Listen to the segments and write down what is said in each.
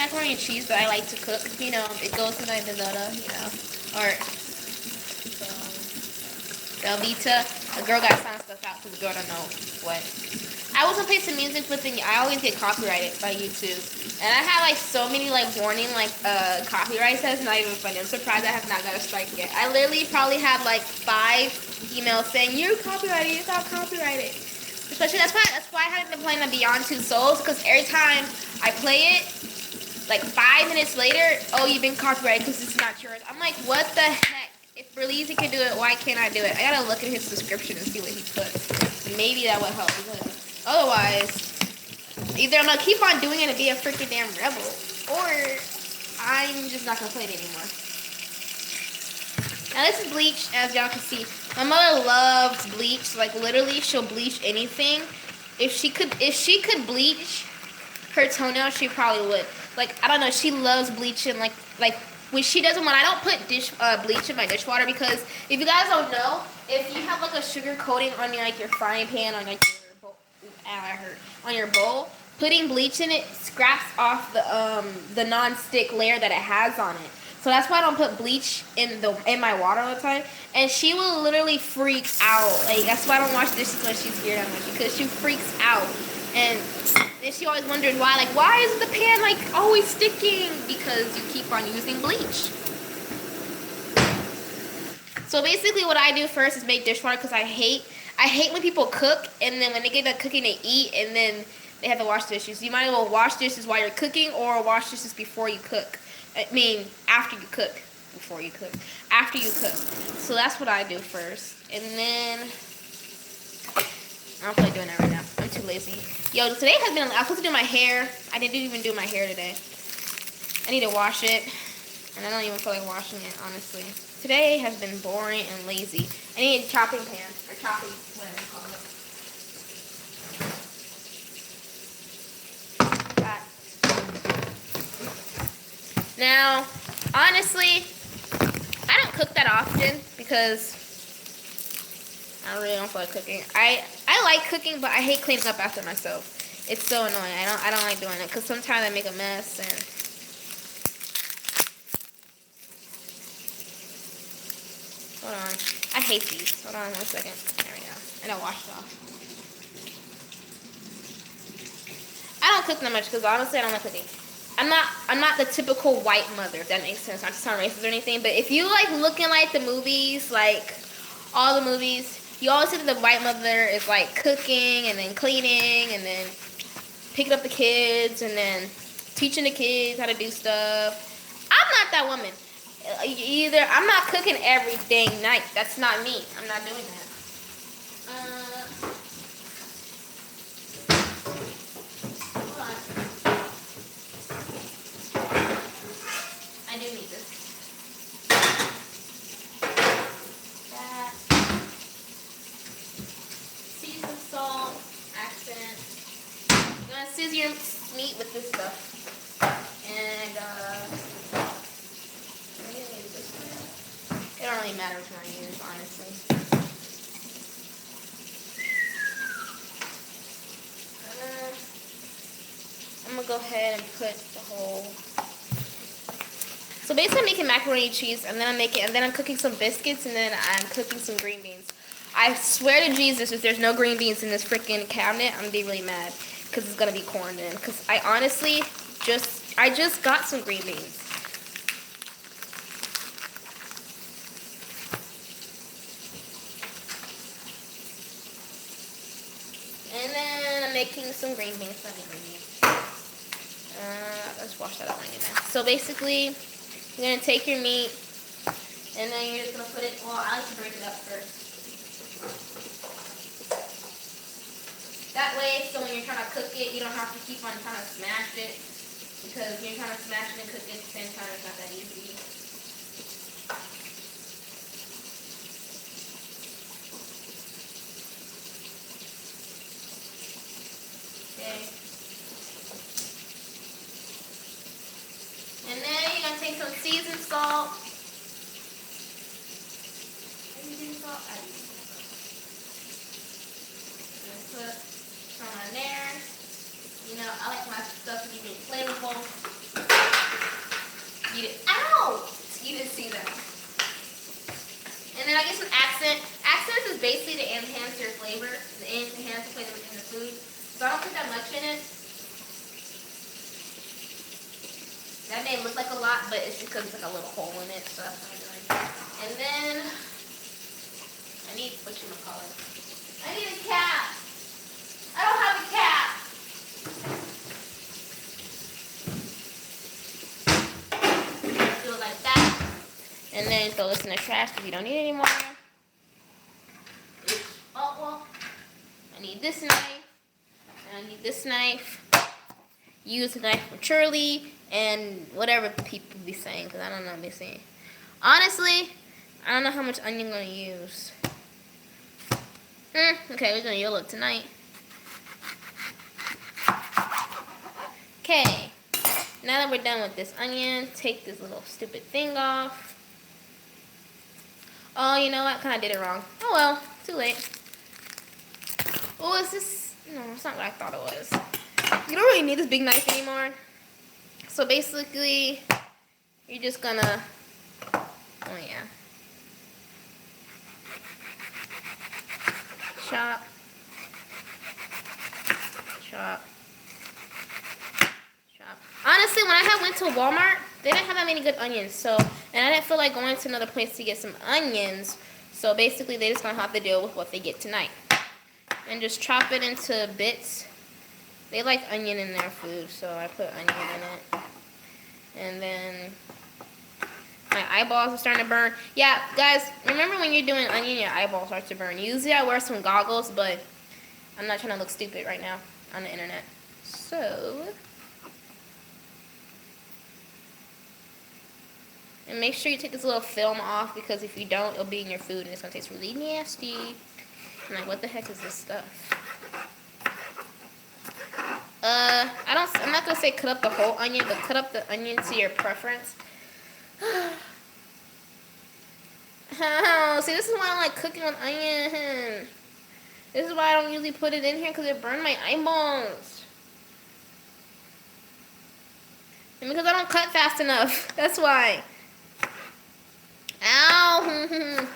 macaroni and cheese that I like to cook. You know, it goes with my risotto, you know, or Velveeta. The girl got sound stuff out because the girl don't know what. I was gonna play some music, but then I always get copyrighted by YouTube. And I have like so many like warning like copyright says, not even funny. I'm surprised I have not got a strike yet. I literally probably have like 5 emails saying you're copyrighted, you got copyrighted. Especially that's why I haven't been playing the Beyond Two Souls, because every time I play it, like 5 minutes later, oh, you've been copyrighted because it's not yours. I'm like, what the heck? If Berleezy can do it, why can't I do it? I gotta look at his description and see what he puts. Maybe that would help. Because otherwise, either I'm gonna keep on doing it and be a freaking damn rebel, or I'm just not gonna play it anymore. Now this is bleach, as y'all can see. My mother loves bleach. Like literally, she'll bleach anything. If she could bleach her toenails, she probably would. Like I don't know, she loves bleaching. Like when she doesn't. When I don't put bleach in my dishwater, because if you guys don't know, if you have like a sugar coating on your your frying pan, on like your bowl, on your bowl, putting bleach in it scraps off the non-stick layer that it has on it. So that's why I don't put bleach in my water all the time. And she will literally freak out. Like that's why I don't wash dishes when she's here that much, because she freaks out. And then she always wonders why. Like, why is the pan like always sticking? Because you keep on using bleach. So basically, what I do first is make dishwater, because I hate when people cook and then when they get done cooking, they eat and then they have to wash dishes. You might as well wash dishes while you're cooking, or wash dishes before you cook. I mean, after you cook. Before you cook. After you cook. So that's what I do first. And then I'm probably doing that right now. I'm too lazy. Yo, today has been, I was supposed to do my hair. I didn't even do my hair today. I need to wash it. And I don't even feel like washing it, honestly. Today has been boring and lazy. I need a chopping pan. Or chopping, whatever you call it. Now, honestly, I don't cook that often because I really don't feel like cooking. I like cooking, but I hate cleaning up after myself. It's so annoying. I don't like doing it because sometimes I make a mess and hold on. I hate these. Hold on 1 second. There we go. And I washed it off. I don't cook that much because honestly I don't like cooking. I'm not the typical white mother, if that makes sense. Not to sound racist or anything, but if you like looking like the movies, like all the movies, you always see that the white mother is like cooking and then cleaning and then picking up the kids and then teaching the kids how to do stuff. I'm not that woman. Either I'm not cooking every dang night. That's not me. I'm not doing that. I do need this. That. Season salt, accent. I'm gonna season your meat with this stuff. And it don't really matter which one I use, honestly. I'm gonna go ahead and put the whole. So basically, I'm making macaroni and cheese, and then I'm cooking some biscuits, and then I'm cooking some green beans. I swear to Jesus, if there's no green beans in this freaking cabinet, I'm gonna be really mad because it's gonna be corned in. Because I honestly just got some green beans. And then I'm making some green beans. Let's wash that out right now. So basically, you're going to take your meat, and then you're just going to put it, well, I like to break it up first. That way, so when you're trying to cook it, you don't have to keep on trying to smash it, because when you're trying to smash it and cook it at the same time, it's not that easy. Okay. And then you're going to take some seasoned salt. Seasoned salt. Put some on there. You know, I like my stuff to be flavorful. You did. Ow! You didn't see that. And then I get some accent. Accents is basically to enhance your flavor, to enhance the flavor in the food. So I don't put that much in it. That may look like a lot, but it's because it's like a little hole in it, so that's what I'm doing. And then I need whatchamacallit. I need a cap. I don't have a cap. Do it like that. And then throw this in the trash because you don't need it anymore. Oh, well. I need this knife. And I need this knife. Use the knife maturely and whatever people be saying because I don't know what they're saying. Honestly, I don't know how much onion I'm going to use. Okay, we're going to YOLO tonight. Okay. Now that we're done with this onion, take this little stupid thing off. Oh, you know what? I kind of did it wrong. Oh well, too late. Oh, is this? No, it's not what I thought it was. You don't really need this big knife anymore. So basically, you're just gonna, oh yeah. Chop. Chop. Honestly, when I went to Walmart, they didn't have that many good onions. So, and I didn't feel like going to another place to get some onions. So basically, they just gonna have to deal with what they get tonight. And just chop it into bits. They like onion in their food, so I put onion in it. And then my eyeballs are starting to burn. Yeah, guys, remember when you're doing onion, your eyeballs start to burn. Usually I wear some goggles, but I'm not trying to look stupid right now on the internet. So, and make sure you take this little film off because if you don't, it'll be in your food and it's gonna taste really nasty. I'm like, what the heck is this stuff? I'm not gonna say cut up the whole onion, but cut up the onion to your preference. Oh, see, this is why I don't like cooking with onion. This is why I don't usually put it in here because it burned my eyeballs. And because I don't cut fast enough. That's why. Ow.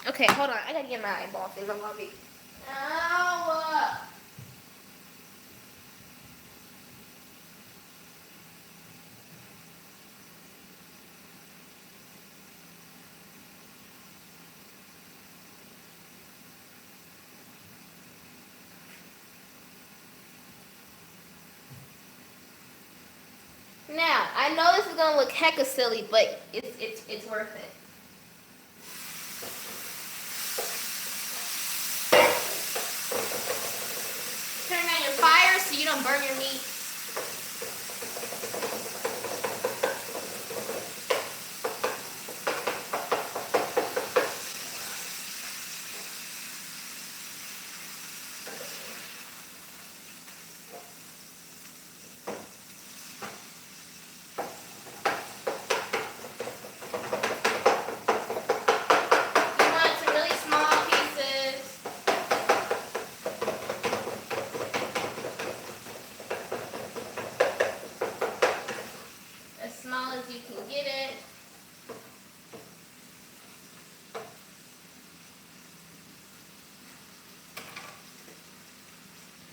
Okay, hold on. I gotta get my eyeball thing. I'm gonna be. Ow! Now, I know this is gonna look hecka silly, but it's worth it. Turn on your fire so you don't burn your meat. You can get it.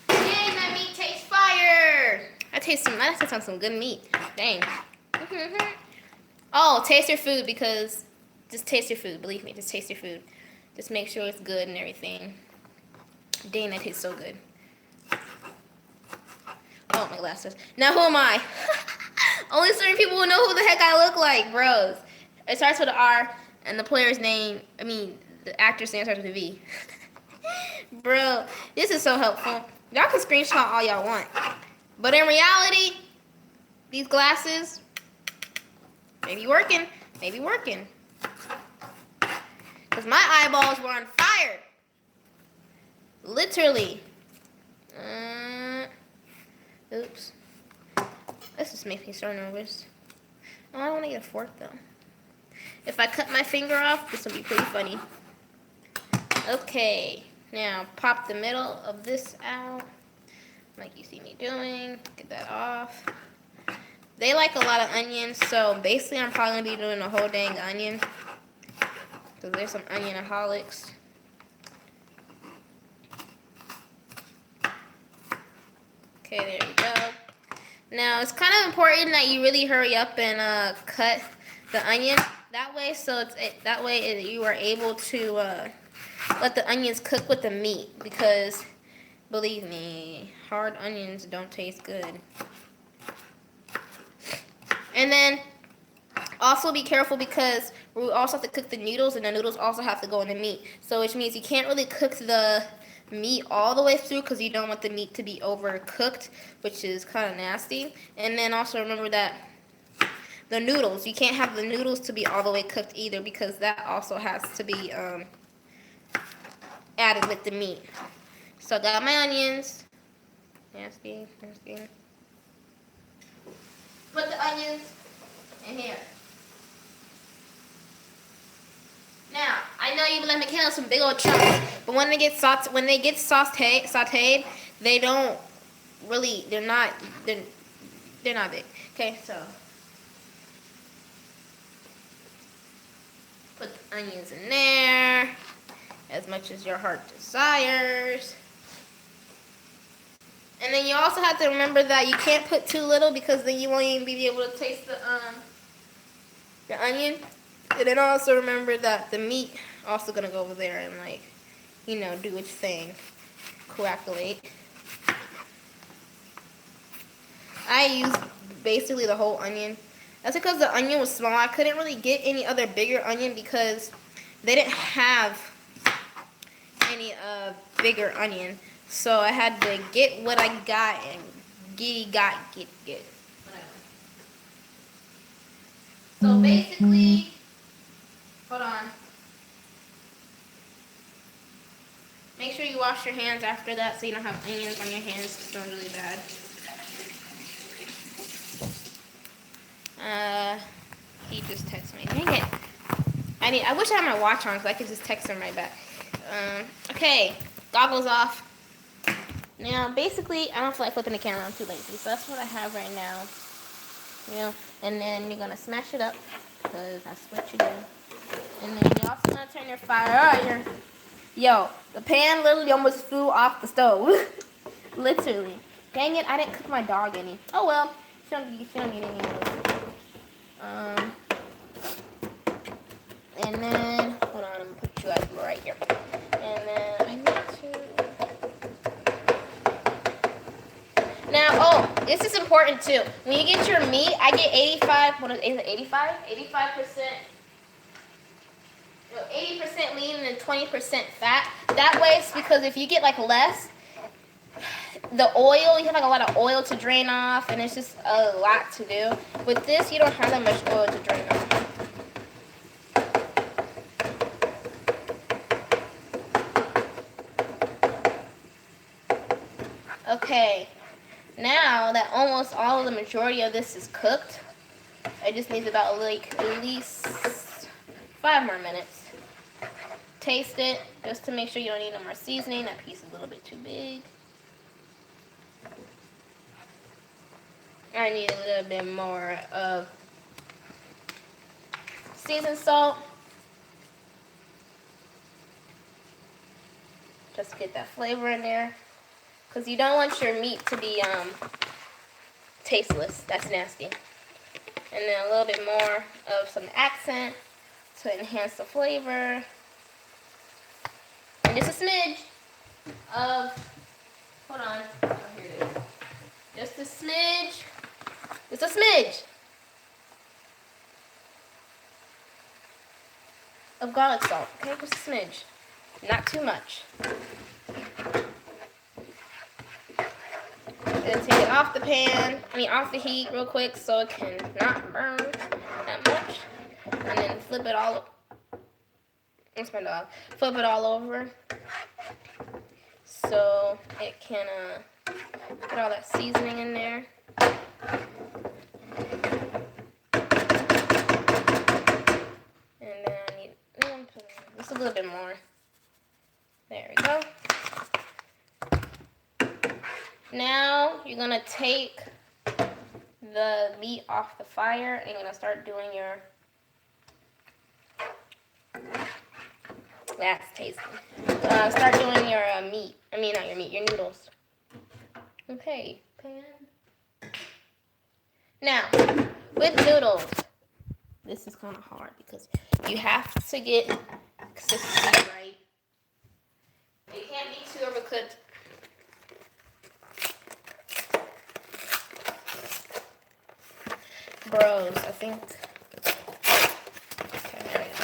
Yay, my meat tastes fire. I taste some good meat. Dang. Oh, taste your food because just taste your food. Believe me, just taste your food. Just make sure it's good and everything. Dang, that tastes so good. Oh, my glasses. Now who am I? Only certain people will know who the heck I look like, bros. It starts with an R, and the player's name, the actor's name starts with a V. Bro, this is so helpful. Y'all can screenshot all y'all want. But in reality, these glasses, maybe working. Because my eyeballs were on fire. Literally. Oops. This just makes me so nervous. Oh, I don't want to get a fork, though. If I cut my finger off, this will be pretty funny. Okay. Now pop the middle of this out, like you see me doing. Get that off. They like a lot of onions, so basically I'm probably gonna be doing the whole dang onion. Because there's some onionaholics. Okay, there we go. Now it's kind of important that you really hurry up and cut the onion that way, so you are able to let the onions cook with the meat, because believe me, hard onions don't taste good. And then also be careful, because we also have to cook the noodles, and the noodles also have to go in the meat. So which means you can't really cook the meat all the way through, because you don't want the meat to be overcooked, which is kind of nasty. And then also remember that the noodles, you can't have the noodles to be all the way cooked either, because that also has to be added with the meat. So I got my onions. Nasty. Put the onions in here. Now, I know you've let Michaela some big old chunks, but when they get sauteed, they don't really, they're not big. Okay, so put the onions in there as much as your heart desires. And then you also have to remember that you can't put too little, because then you won't even be able to taste the onion. And then also remember that the meat also gonna go over there and, like, you know, do its thing, coagulate. I used basically the whole onion. That's because the onion was small. I couldn't really get any other bigger onion, because they didn't have any bigger onion. So I had to get what I got and get. So basically, hold on. Make sure you wash your hands after that, so you don't have onions on your hands. It smells really bad. He just texted me. Dang it. I wish I had my watch on, so I could just text him right back. Okay, goggles off. Now, basically, I don't feel like flipping the camera. I'm too lazy. So that's what I have right now. You know, and then you're gonna smash it up, because that's what you do. And then you're also gonna turn your fire on. Yo, the pan literally almost flew off the stove. Literally. Dang it, I didn't cook my dog any. Oh well, she don't need any of those. And then, hold on, I'm gonna put you guys right here. And then I need to. Now, oh, this is important too. When you get your meat, I get 85. What is it? 85? 85%. 80% lean and 20% fat. That way, it's because if you get like less, the oil, you have like a lot of oil to drain off, and it's just a lot to do. With this, you don't have that much oil to drain off. Okay, now that almost all of the majority of this is cooked, I just need about like at least 5 more minutes. Taste it just to make sure you don't need no more seasoning. That piece is a little bit too big. I need a little bit more of seasoned salt. Just get that flavor in there. Because you don't want your meat to be tasteless. That's nasty. And then a little bit more of some accent to enhance the flavor. And just a smidge of, hold on, oh, here it is. Just a smidge of garlic salt, okay, just a smidge, not too much. And take it off the pan, off the heat real quick so it can not burn that much. And then flip it all, that's my dog, flip it all over so it can get all that seasoning in there. And then I need just a little bit more. There we go. Now you're gonna take the meat off the fire and you're gonna start doing your. That's tasty. Start doing your meat. I mean, not your meat, your noodles. Okay, pan. Now, with noodles, this is kind of hard because you have to get consistency right. It can't be too overcooked. Bros, I think. Okay, there we go.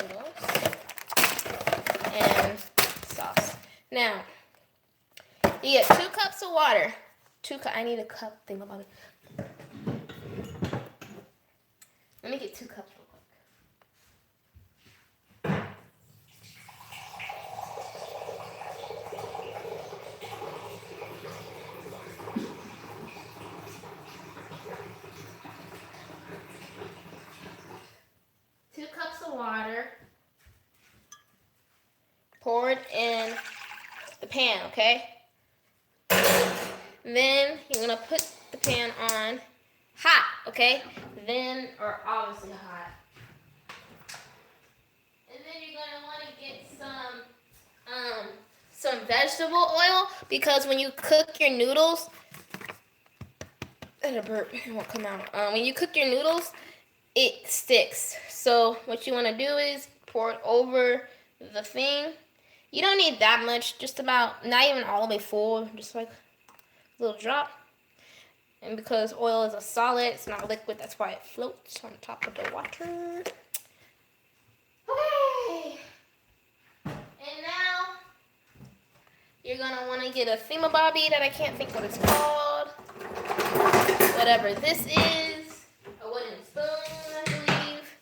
Noodles. And sauce. Now, you get 2 cups of water. I need a cup thing about it. Let me get 2 cups real quick. Two cups of water poured in the pan, okay? Then you're gonna put the pan on hot, okay? Or obviously hot. And then you're gonna want to get some vegetable oil because when you cook your noodles, and a burp, it won't come out. When you cook your noodles, it sticks. So what you want to do is pour it over the thing. You don't need that much, just about, not even all the way full, just like a little drop. And because oil is a solid, it's not liquid, that's why it floats on top of the water. Okay. And now, you're going to want to get a thingamabobby that I can't think what it's called. Whatever this is. A wooden spoon, I believe.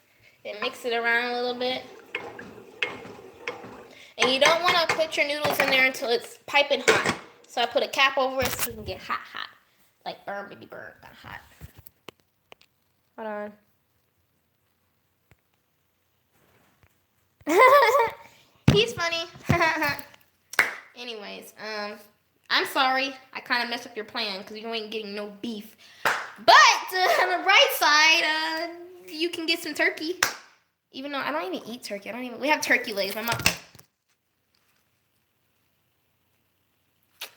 And mix it around a little bit. And you don't want to put your noodles in there until it's piping hot. So I put a cap over it so it can get hot. Like burn, baby, burn. Got hot. Hold on. He's funny. Anyways, I'm sorry. I kind of messed up your plan because you ain't getting no beef. But on the bright side, you can get some turkey. Even though I don't even eat turkey. We have turkey legs. My mom.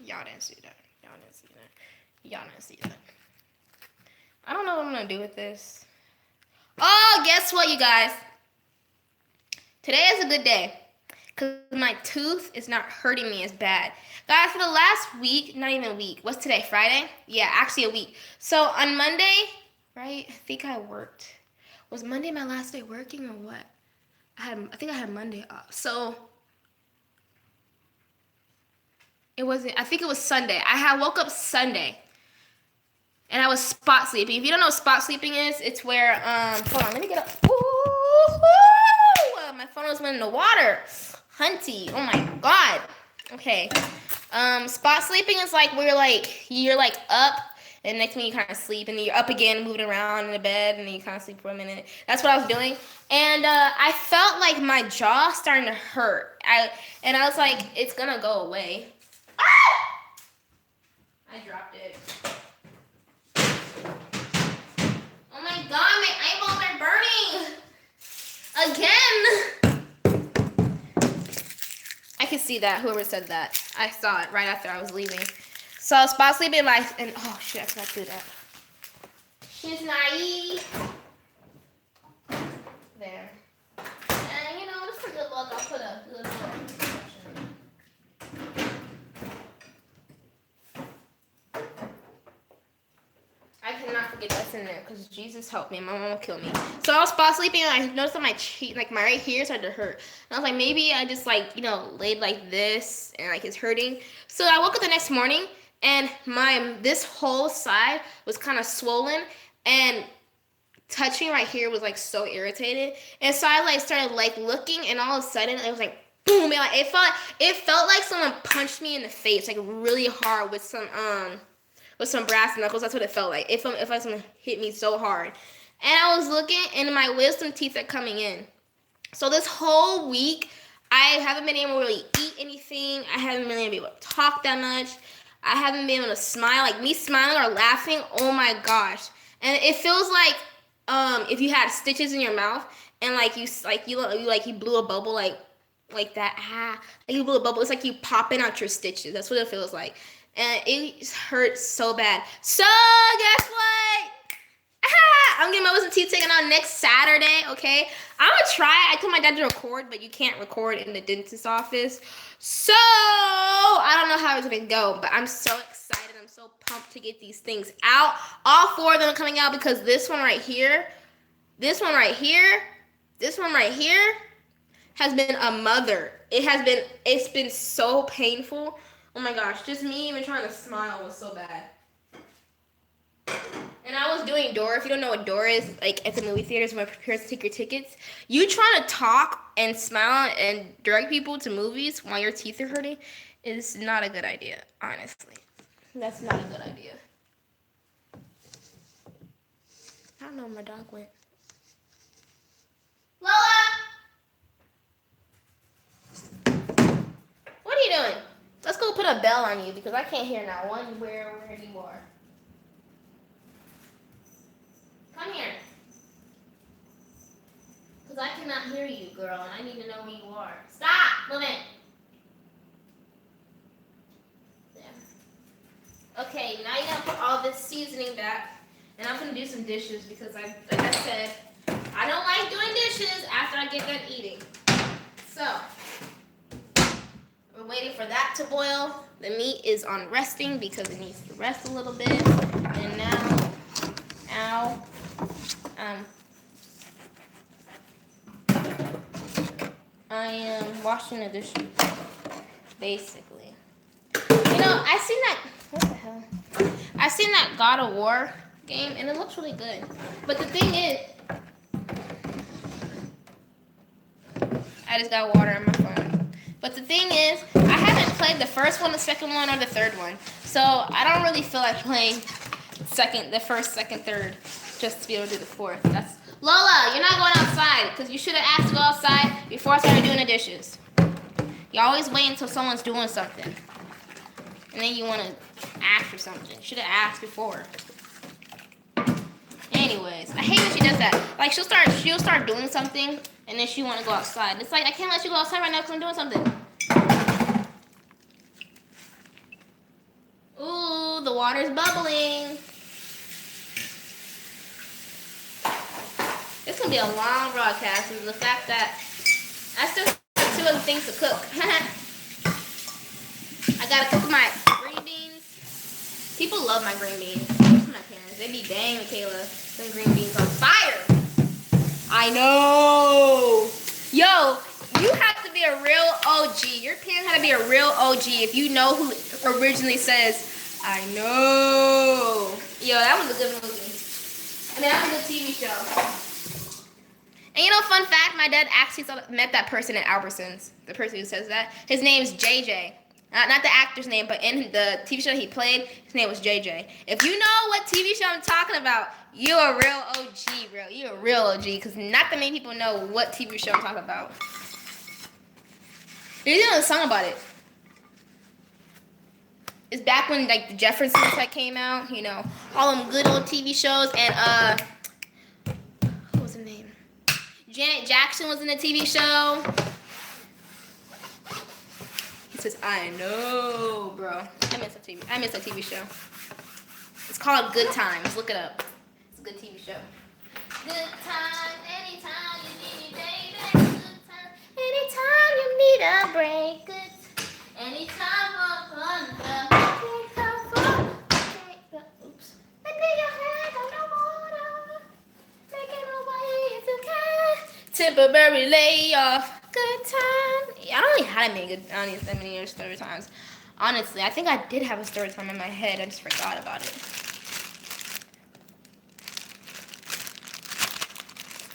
Y'all didn't see that. I don't know what I'm going to do with this. Oh, guess what, you guys? Today is a good day. Because my tooth is not hurting me as bad. Guys, for the last week, not even a week. What's today, Friday? Yeah, actually a week. So on Monday, right, I think I worked. Was Monday my last day working or what? I think I had Monday off. So it wasn't, I think it was Sunday. woke up Sunday. And I was spot sleeping. If you don't know what spot sleeping is, it's where, hold on, let me get up. Ooh, my phone was in the water. Hunty, oh my God. Okay. Spot sleeping is like where you're like up, and next minute you kind of sleep, and then you're up again, moving around in the bed, and then you kind of sleep for a minute. That's what I was doing. And I felt like my jaw starting to hurt. I was like, it's gonna go away. Ah! I dropped it. Oh my God, my eyeballs are burning again. I can see that. Whoever said that, I saw it right after I was leaving. So I was spot sleeping, and oh shit, I forgot to do that. She's naive. There. And just for good luck, I'll put a little description. I cannot forget that's in there because Jesus help me. My mom will kill me. So I was spot sleeping and I noticed that my cheek, like my right here started to hurt. And I was like, maybe I just laid like this and it's hurting. So I woke up the next morning and this whole side was kind of swollen and touching right here was so irritated. And so I started looking, and all of a sudden it was boom. And, it felt like someone punched me in the face really hard with some brass knuckles. That's what it felt like. It felt like someone hit me so hard. And I was looking, and my wisdom teeth are coming in. So this whole week, I haven't been able to really eat anything. I haven't been able to talk that much. I haven't been able to smile. Like me smiling or laughing, oh my gosh. And it feels like if you had stitches in your mouth and you blew a bubble like that. Like you blew a bubble. It's like you popping out your stitches. That's what it feels like. And it hurts so bad. So guess what? I'm getting my wisdom teeth taken out next Saturday, okay? I'm gonna try. I told my dad to record, but you can't record in the dentist's office. So, I don't know how it's gonna go, but I'm so excited. I'm so pumped to get these things out. All 4 of them are coming out because this one right here, this one right here, this one right here has been a mother. It's been so painful. Oh my gosh, just me even trying to smile was so bad. And I was doing door. If you don't know what door is, like at the movie theaters when parents take your tickets, you trying to talk and smile and direct people to movies while your teeth are hurting is not a good idea, honestly. That's not a good idea. I don't know where my dog went. Lola! What are you doing? Let's go put a bell on you because I can't hear now where you are. Come here. Because I cannot hear you, girl, and I need to know where you are. Stop! Move it. There. Okay, now you gotta put all this seasoning back, and I'm gonna do some dishes because like I said, I don't like doing dishes after I get done eating. So, we're waiting for that to boil. The meat is on resting because it needs to rest a little bit. And now, I am washing the dishes, basically. You know, I seen that God of War game, and it looks really good. But the thing is, I just got water on my phone. But the thing is, I haven't played the first one, the second one, or the third one. So I don't really feel like playing the first, second, third, just to be able to do the fourth. Lola, you're not going outside because you should have asked to go outside before I started doing the dishes. You always wait until someone's doing something. And then you want to ask for something. You should have asked before. Anyways, I hate when she does that. Like she'll start doing something and then she want to go outside. It's like I can't let you go outside right now because I'm doing something. Ooh, the water's bubbling. It's gonna be a long broadcast because of the fact that I still have 2 other things to cook. I gotta cook my green beans. People love my green beans. My parents, they be dang, Michaela, some green beans on fire. I know. Yo, you have to be a real OG. Your parents had to be a real OG if you know who originally says, I know. Yo, that was a good movie. I mean, that was a good TV show. And you know, fun fact, my dad actually met that person at Albertsons. The person who says that. His name's JJ. Not the actor's name, but in the TV show he played, his name was JJ. If you know what TV show I'm talking about, you're a real OG, bro. You're a real OG, because not that many people know what TV show I'm talking about. There's even a song about it. It's back when like the Jeffersons that came out, you know, all them good old TV shows, and what was her name? Janet Jackson was in the TV show. It says, I know, bro. I miss a TV show. It's called Good Times. Look it up. It's a good TV show. Good times, anytime you need me, baby. Good times, anytime you need a break. Good, anytime I'm under. Oops. Let your hand on the water. Make it away if you can. Temporary layoff. Good time. I don't really have that many story times. Honestly, I think I did have a story time in my head. I just forgot about it.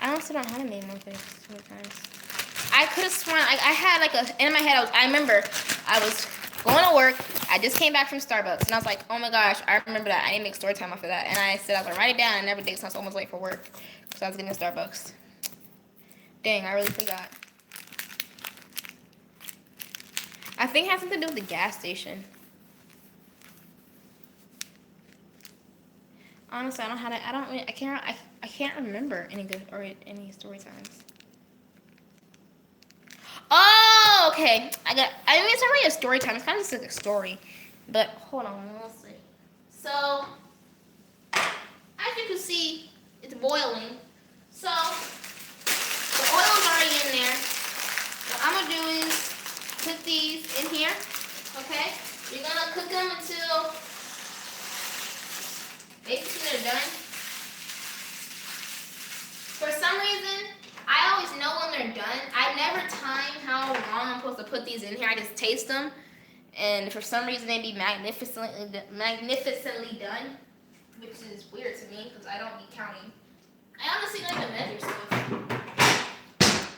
I also don't know how to make more story times. I could have sworn I had like in my head. I remember I was going to work. I just came back from Starbucks, and I was like, oh my gosh, I remember that. I didn't make story time after that, and I said I was gonna write it down and never did, so I was almost late for work. So I was getting to Starbucks. Dang, I really forgot. I think it has something to do with the gas station. Honestly, I can't remember any good or any story times. Oh, okay. I mean, it's not really a story time. It's kind of just like a story. But hold on, let's see. So, as you can see, it's boiling. So, the oil's already in there. What I'm gonna do is put these in here. Okay? You're gonna cook them until basically they're done. For some reason, I always know when they're done. I never time how long I'm supposed to put these in here. I just taste them. And for some reason, they be magnificently done. Which is weird to me because I don't be counting. I honestly don't even measure stuff.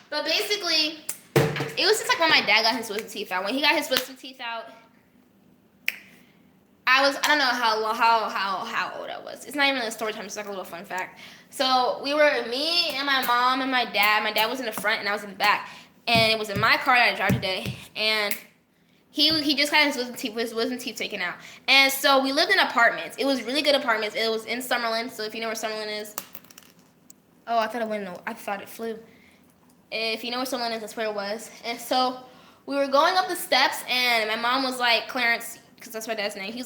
But basically, it was just like when my dad got his wisdom teeth out. When he got his wisdom teeth out, I don't know how old I was. It's not even a story time. It's like a little fun fact. So me and my mom and my dad. My dad was in the front and I was in the back. And it was in my car that I drive today. And he just had his wisdom teeth taken out. And so we lived in apartments. It was really good apartments. It was in Summerlin. So if you know where Summerlin is. Oh, I thought it flew. If you know where Summerlin is, that's where it was. And so we were going up the steps and my mom was like, Clarence, because that's my dad's name. She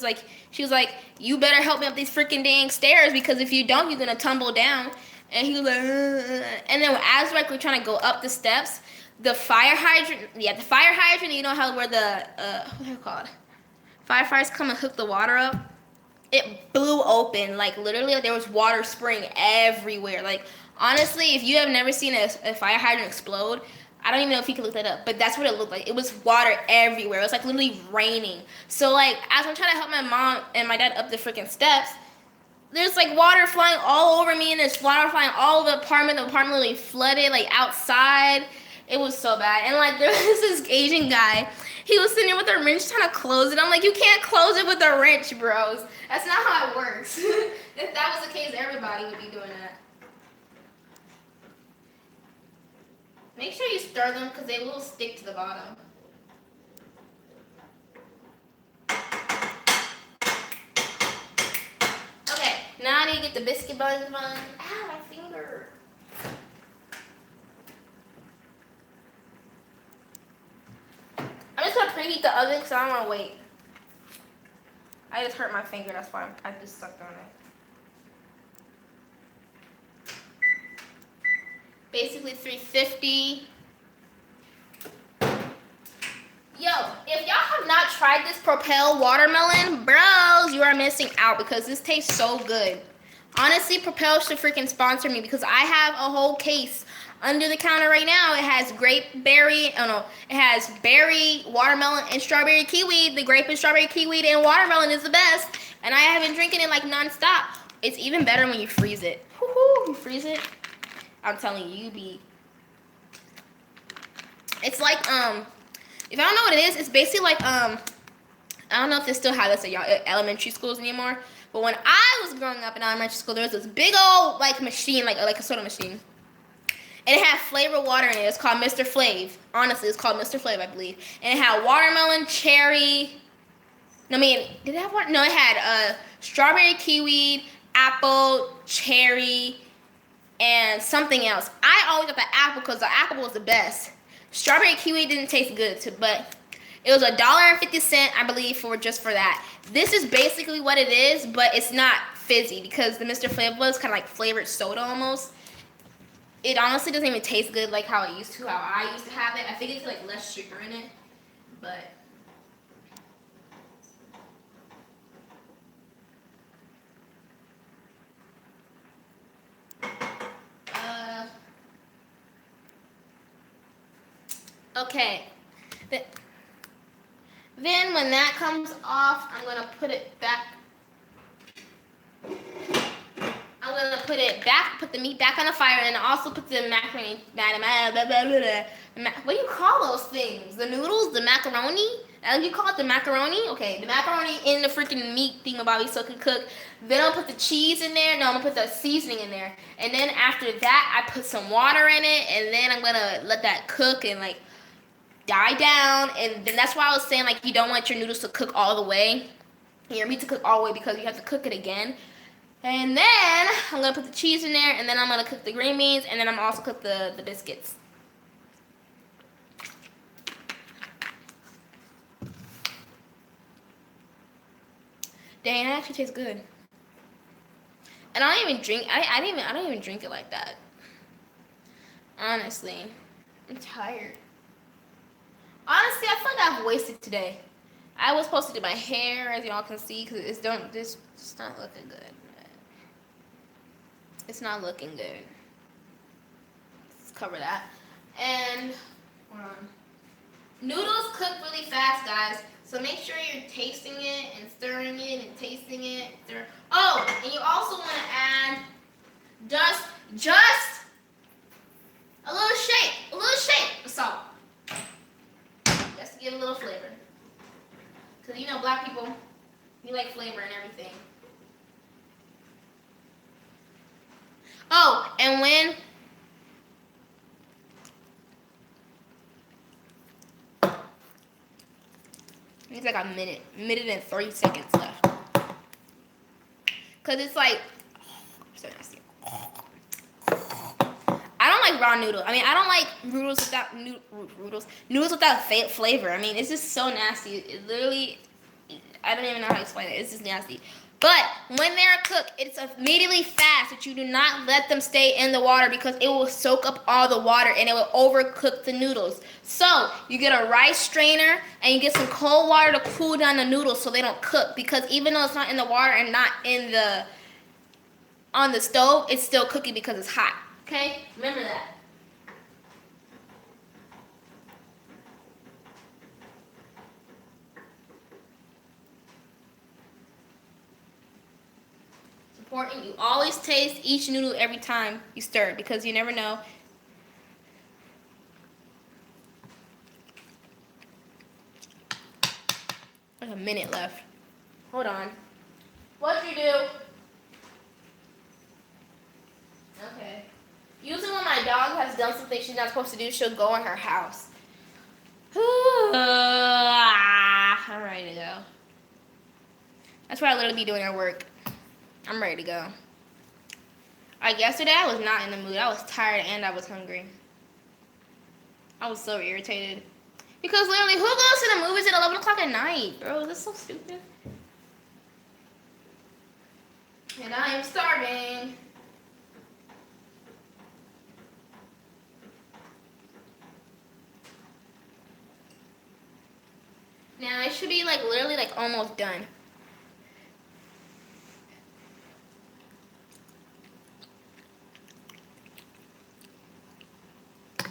was like, you better help me up these freaking dang stairs because if you don't, you're gonna tumble down. And he was like, and then as we're trying to go up the steps, the fire hydrant, you know how where the what are they called? Firefighters come and hook the water up. It blew open, like literally, there was water spraying everywhere. Like honestly, if you have never seen a fire hydrant explode, I don't even know if you can look that up, but that's what it looked like. It was water everywhere. It was like literally raining. So like, as I'm trying to help my mom and my dad up the freaking steps, there's like water flying all over me and there's water flying all over the apartment. The apartment literally flooded, like outside. It was so bad. And like, there was this Asian guy. He was sitting there with a wrench trying to close it. I'm like, you can't close it with a wrench, bros. That's not how it works. If that was the case, everybody would be doing that. Make sure you stir them because they will stick to the bottom. Okay, now I need to get the biscuit buns. Ow, my finger. I'm just gonna preheat the oven because I don't want to wait. I just hurt my finger, that's why I just sucked on it. Basically 350. Yo, if y'all have not tried this Propel watermelon, bros, you are missing out because this tastes so good. Honestly, Propel should freaking sponsor me because I have a whole case under the counter right now. It has it has berry, watermelon, and strawberry kiwi. The grape and strawberry kiwi and watermelon is the best. And I have been drinking it like nonstop. It's even better when you freeze it. Woohoo, you freeze it. I'm telling you, it's like, if I don't know what it is, it's basically like, I don't know if they still have this at y'all elementary schools anymore, but when I was growing up in elementary school, there was this big old, like, machine, like a soda machine, and it had flavored water in it. It's called Mr. Flav. Honestly, it's called Mr. Flav, I believe, and it had watermelon, cherry, did it have water? No, it had, strawberry, kiwi, apple, cherry, and something else. I always got the apple because the apple was the best. Strawberry kiwi didn't taste good, but it was $1.50, I believe, for that. This is basically what it is, but it's not fizzy because the Mr. Flavor was kind of like flavored soda almost. It honestly doesn't even taste good like how I used to have it. I think it's like less sugar in it, but. Okay, then when that comes off, I'm gonna put it back. Put the meat back on the fire, and also put the macaroni. What do you call those things? The noodles, the macaroni? You call it the macaroni? Okay, the macaroni in the freaking meat thingamabobby so it can cook. Then I'll put the cheese in there. No, I'm gonna put the seasoning in there. And then after that, I put some water in it, and then I'm gonna let that cook and like. die down, and then that's why I was saying like you don't want your noodles to cook all the way, your meat to cook all the way, because you have to cook it again. And then I'm gonna put the cheese in there, and then I'm gonna cook the green beans, and then I'm also cook the biscuits. Dang, it actually tastes good. And I don't even drink. I don't even drink it like that. Honestly, I'm tired. Honestly, I feel like I've wasted today. I was supposed to do my hair, as y'all can see, because it's not looking good. It's not looking good. Let's cover that. And hold on. Noodles cook really fast, guys. So make sure you're tasting it and stirring it and tasting it. Oh, and you also want to add just a little shake of salt. Just to give a little flavor. Because you know black people, we like flavor and everything. Oh, and when it's like a minute and 30 seconds left. Cause it's like so nasty. I don't like raw noodles. I mean, I don't like noodles without flavor. I mean, it's just so nasty. It literally, I don't even know how to explain it. It's just nasty. But when they're cooked, it's immediately fast. But you do not let them stay in the water because it will soak up all the water and it will overcook the noodles. So you get a rice strainer and you get some cold water to cool down the noodles so they don't cook. Because even though it's not in the water and not on the stove, it's still cooking because it's hot. Okay? Remember that. Important. You always taste each noodle every time you stir it because you never know. There's a minute left. Hold on. What'd you do? Okay. Usually when my dog has done something she's not supposed to do, she'll go in her house. I'm ready to go. That's where I literally be doing her work. I'm ready to go. Like yesterday, I was not in the mood. I was tired and I was hungry. I was so irritated. Because literally, who goes to the movies at 11 o'clock at night? Bro, that's so stupid. And I am starving. Now, it should be like literally like almost done.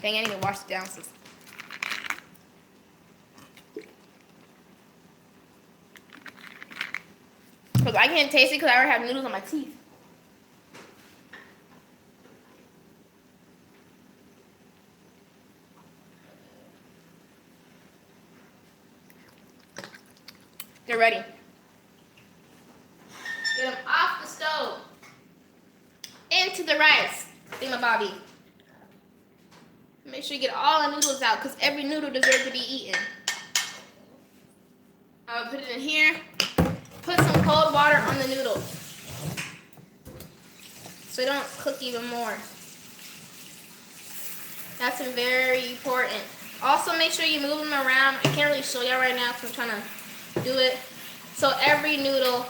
Dang, I need to wash the downstairs. Because I can't taste it because I already have noodles on my teeth. They're ready. Get them off the stove. Into the rice. Thingamabobby. Make sure you get all the noodles out because every noodle deserves to be eaten. I'll put it in here. Put some cold water on the noodles so they don't cook even more. That's very important. Also, make sure you move them around. I can't really show y'all right now because I'm trying to do it. So every noodle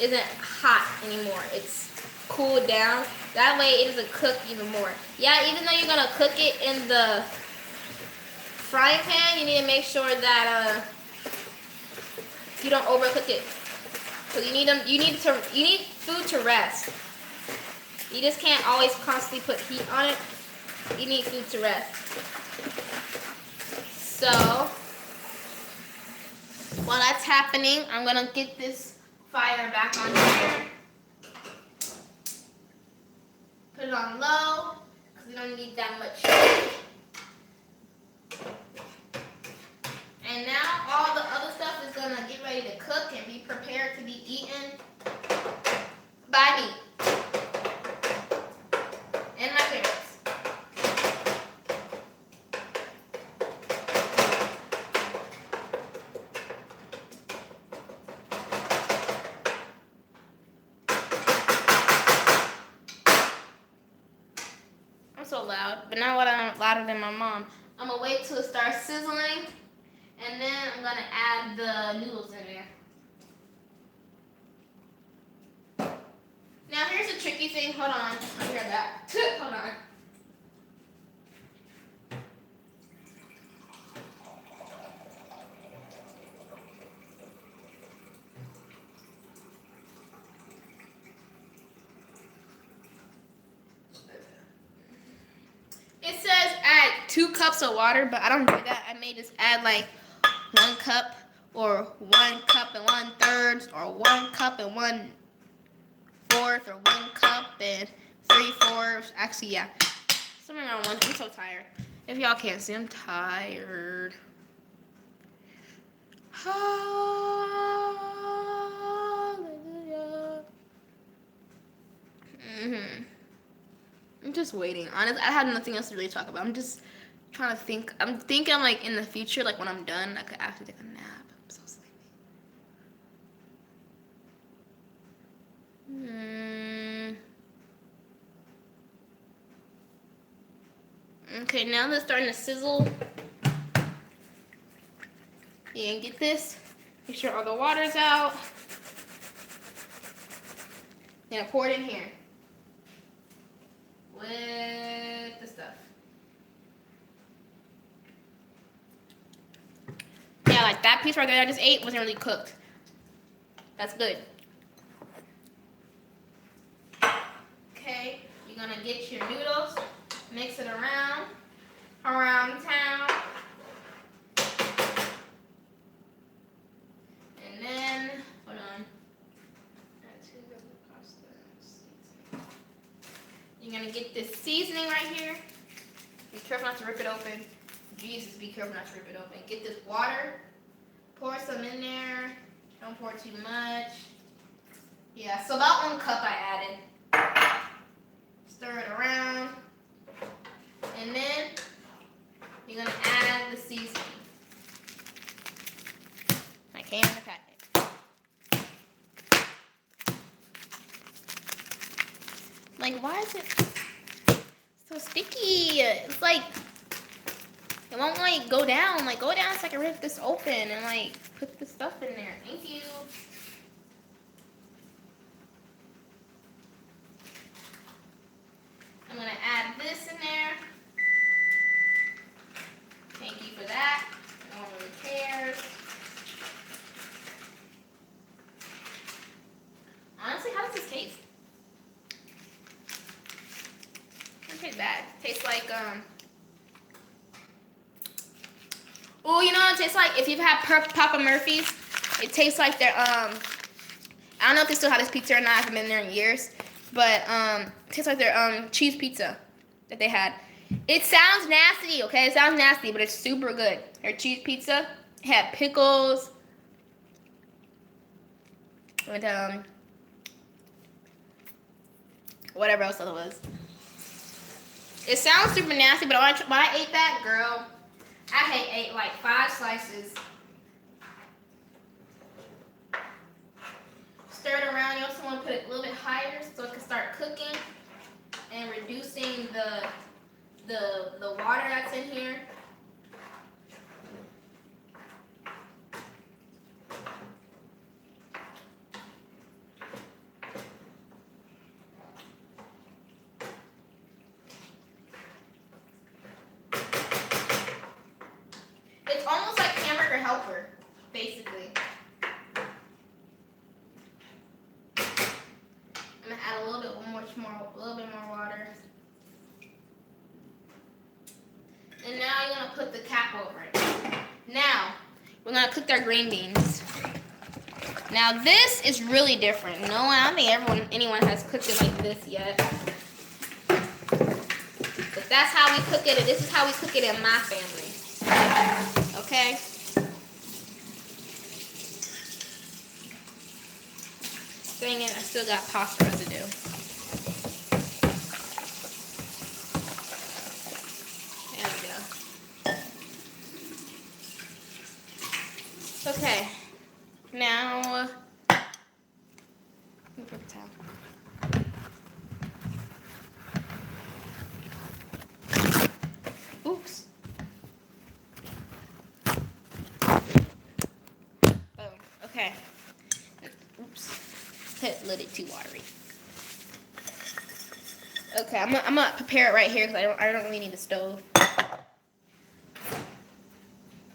isn't hot anymore. It's cooled down. That way it doesn't cook even more. Yeah, even though you're going to cook it in the frying pan, you need to make sure that you don't overcook it. So you need food to rest. You just can't always constantly put heat on it. You need food to rest. So while that's happening, I'm gonna get this fire back on here. Put it on low, because we don't need that much heat. And now all the other stuff is gonna get ready to cook and be prepared to be eaten by me and my parents. loud, but not louder than my mom. I'm gonna wait till it starts sizzling, and then I'm gonna add the noodles in there. Now here's a tricky thing. Hold on. I hear that. Hold on. It says add 2 cups of water, but I don't do that. I may just add like 1 cup or 1 cup and 1/3 or 1 cup and 1/4 or 1 cup and 3/4. Actually, yeah, somewhere around 1. I'm so tired. If y'all can't see, I'm tired. Hallelujah. I'm just waiting. Honestly, I have nothing else to really talk about. I'm just trying to think. I'm thinking like in the future, like when I'm done, I could actually take a nap. I'm so sleepy. Okay, now they're starting to sizzle. You can get this. Make sure all the water's out. Then I pour it in here with the stuff. Yeah, like that piece right there I just ate wasn't really cooked. That's good. Okay, you're gonna get your noodles, mix it around town. And then, hold on. You're gonna get this seasoning right here. Be careful not to rip it open. Jesus, be careful not to rip it open. Get this water. Pour some in there. Don't pour too much. Yeah, so about 1 cup I added. Stir it around. And then you're gonna add the seasoning. I came in the packet. Like, why is it so sticky? It's like, it won't like go down. Like, go down so I can rip this open and like put the stuff in there. Thank you. I'm gonna add this in there. Thank you for that. No one really cares. Honestly, how does this taste? It tastes bad. It tastes like oh, you know what it tastes like? If you've had Papa Murphy's, it tastes like their I don't know if they still have this pizza or not. I haven't been there in years, but it tastes like their cheese pizza that they had. It sounds nasty, okay? It sounds nasty, but it's super good. Their cheese pizza had pickles with whatever else it was. It sounds super nasty, but when I ate that, girl, I ate like 5 slices. Stir it around. You also want to put it a little bit higher so it can start cooking and reducing the water that's in here. It's almost like Hamburger Helper, basically. I'm gonna add a little bit more water. And now you're gonna put the cap over it. Now we're gonna cook our green beans. Now this is really different. No one, I don't think anyone has cooked it like this yet. But that's how we cook it, and this is how we cook it in my family. Okay? Dang it, I still got pasta residue. There we go. Okay. Now, Okay. Oops. A little bit too watery. Okay, I'm gonna prepare it right here because I don't really need the stove.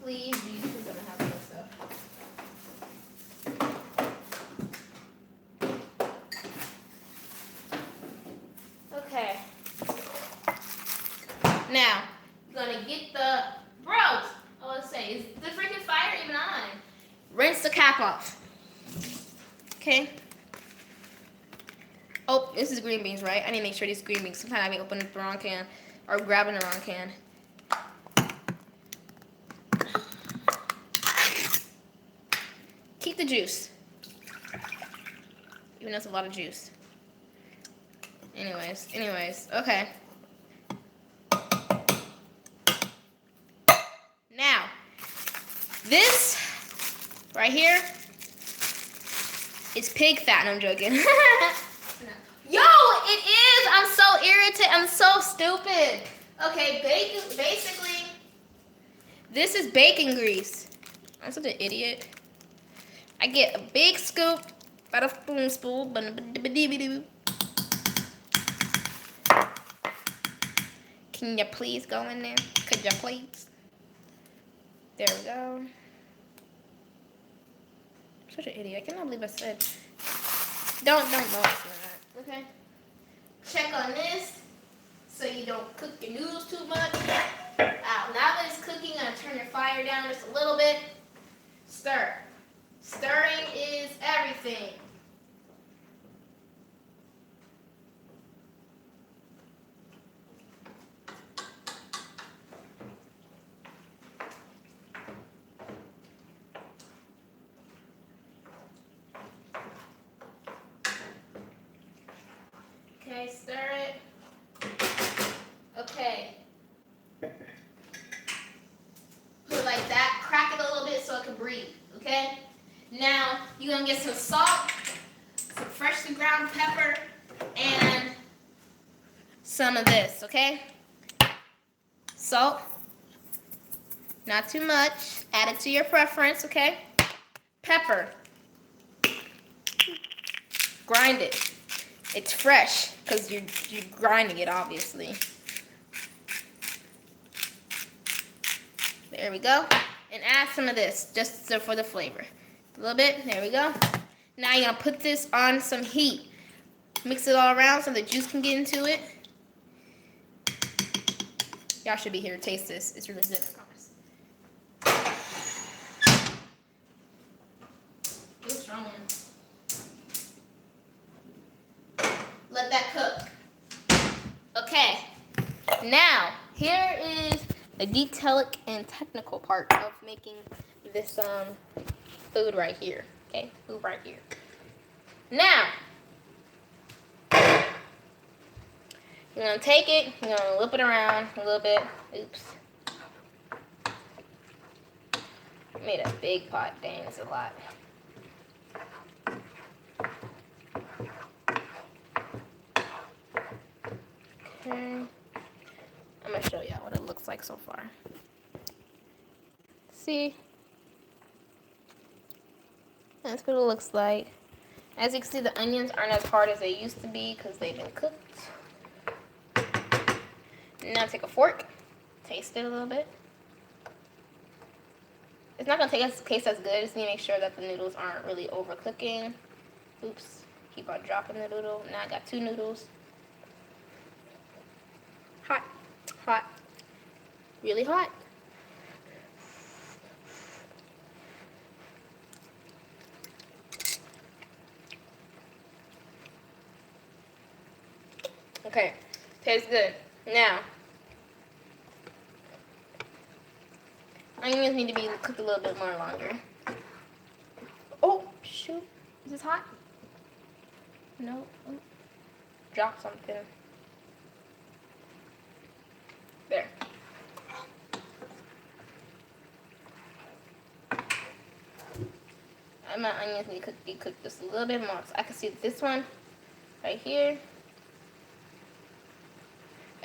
Please, Jesus, I'm gonna have some stuff. Okay. Now, you're gonna get the bros. Oh, let's say, is the freaking fire even on? Rinse the cap off. Okay. Oh, this is green beans, right? I need to make sure these green beans. Sometimes I be opening the wrong can or grabbing the wrong can. Keep the juice. Even though it's a lot of juice. Anyways, okay. Now, this right here is pig fat. No, I'm joking. Yo, it is. I'm so irritated. I'm so stupid. Okay, basically, this is bacon grease. I'm such an idiot. I get a big scoop, about a spoon. Can you please go in there? Could you please? There we go. I'm such an idiot. I cannot believe I said. Don't that. Okay. Check on this so you don't cook your noodles too much. Now that it's cooking, I'm gonna turn your fire down just a little bit. Stir. Stirring is everything. Okay, stir it. Okay. Put it like that. Crack it a little bit so it can breathe. Okay? Now, you're going to get some salt, some freshly ground pepper, and some of this, okay? Salt. Not too much. Add it to your preference, okay? Pepper. Grind it. It's fresh because you're grinding it, obviously. There we go. And add some of this just for the flavor. A little bit. There we go. Now you're going to put this on some heat. Mix it all around so the juice can get into it. Y'all should be here to taste this. It's really good, I promise. It's strong. Let that cook. Okay. Now, here is the detailic and technical part of making this food right here. Okay, food right here. Now, you're gonna take it, you're gonna whip it around a little bit. Oops. Made a big pot, dang, it's a lot. Okay. I'm gonna show y'all what it looks like so far. See? That's what it looks like. As you can see, the onions aren't as hard as they used to be because they've been cooked. Now take a fork, taste it a little bit. It's not gonna taste as good. Just need to make sure that the noodles aren't really overcooking. Oops, keep on dropping the noodle. Now I got 2 noodles. Hot, hot, really hot. Okay, tastes good. Now, onions need to be cooked a little bit more longer. Oh, shoot. Is this hot? No. Oh. Drop something. There. My onions need to be cooked just a little bit more. So I can see this one right here.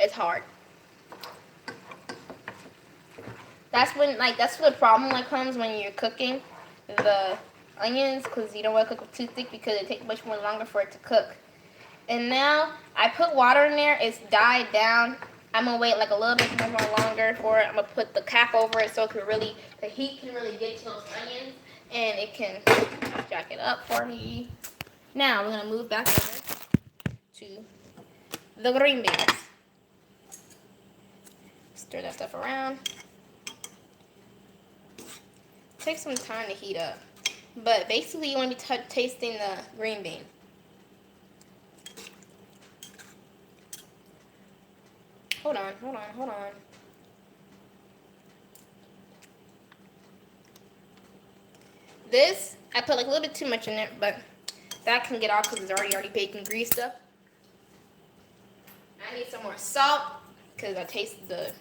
It's hard. That's when the problem comes when you're cooking the onions because you don't want to cook it too thick because it takes much more longer for it to cook. And now I put water in there. It's died down. I'm gonna wait like a little bit more longer for it. I'm gonna put the cap over it so it can really, the heat can really get to those onions and it can jack it up for me. Now we're gonna move back over to the green beans. Stir that stuff around. Take some time to heat up, but basically you want to be tasting the green bean. Hold on. This, I put like a little bit too much in it, but that can get off because it's already bacon greased up. I need some more salt because I taste none.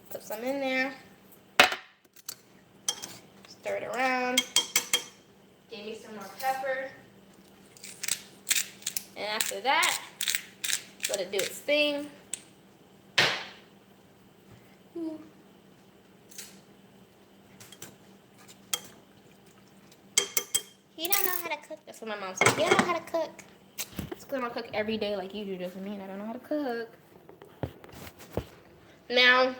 Put some in there. Stir it around. Give me some more pepper. And after that, let it do its thing. Ooh. He don't know how to cook. That's what my mom said. He don't know how to cook. It's because I don't cook every day like you do. Doesn't mean I don't know how to cook. Now,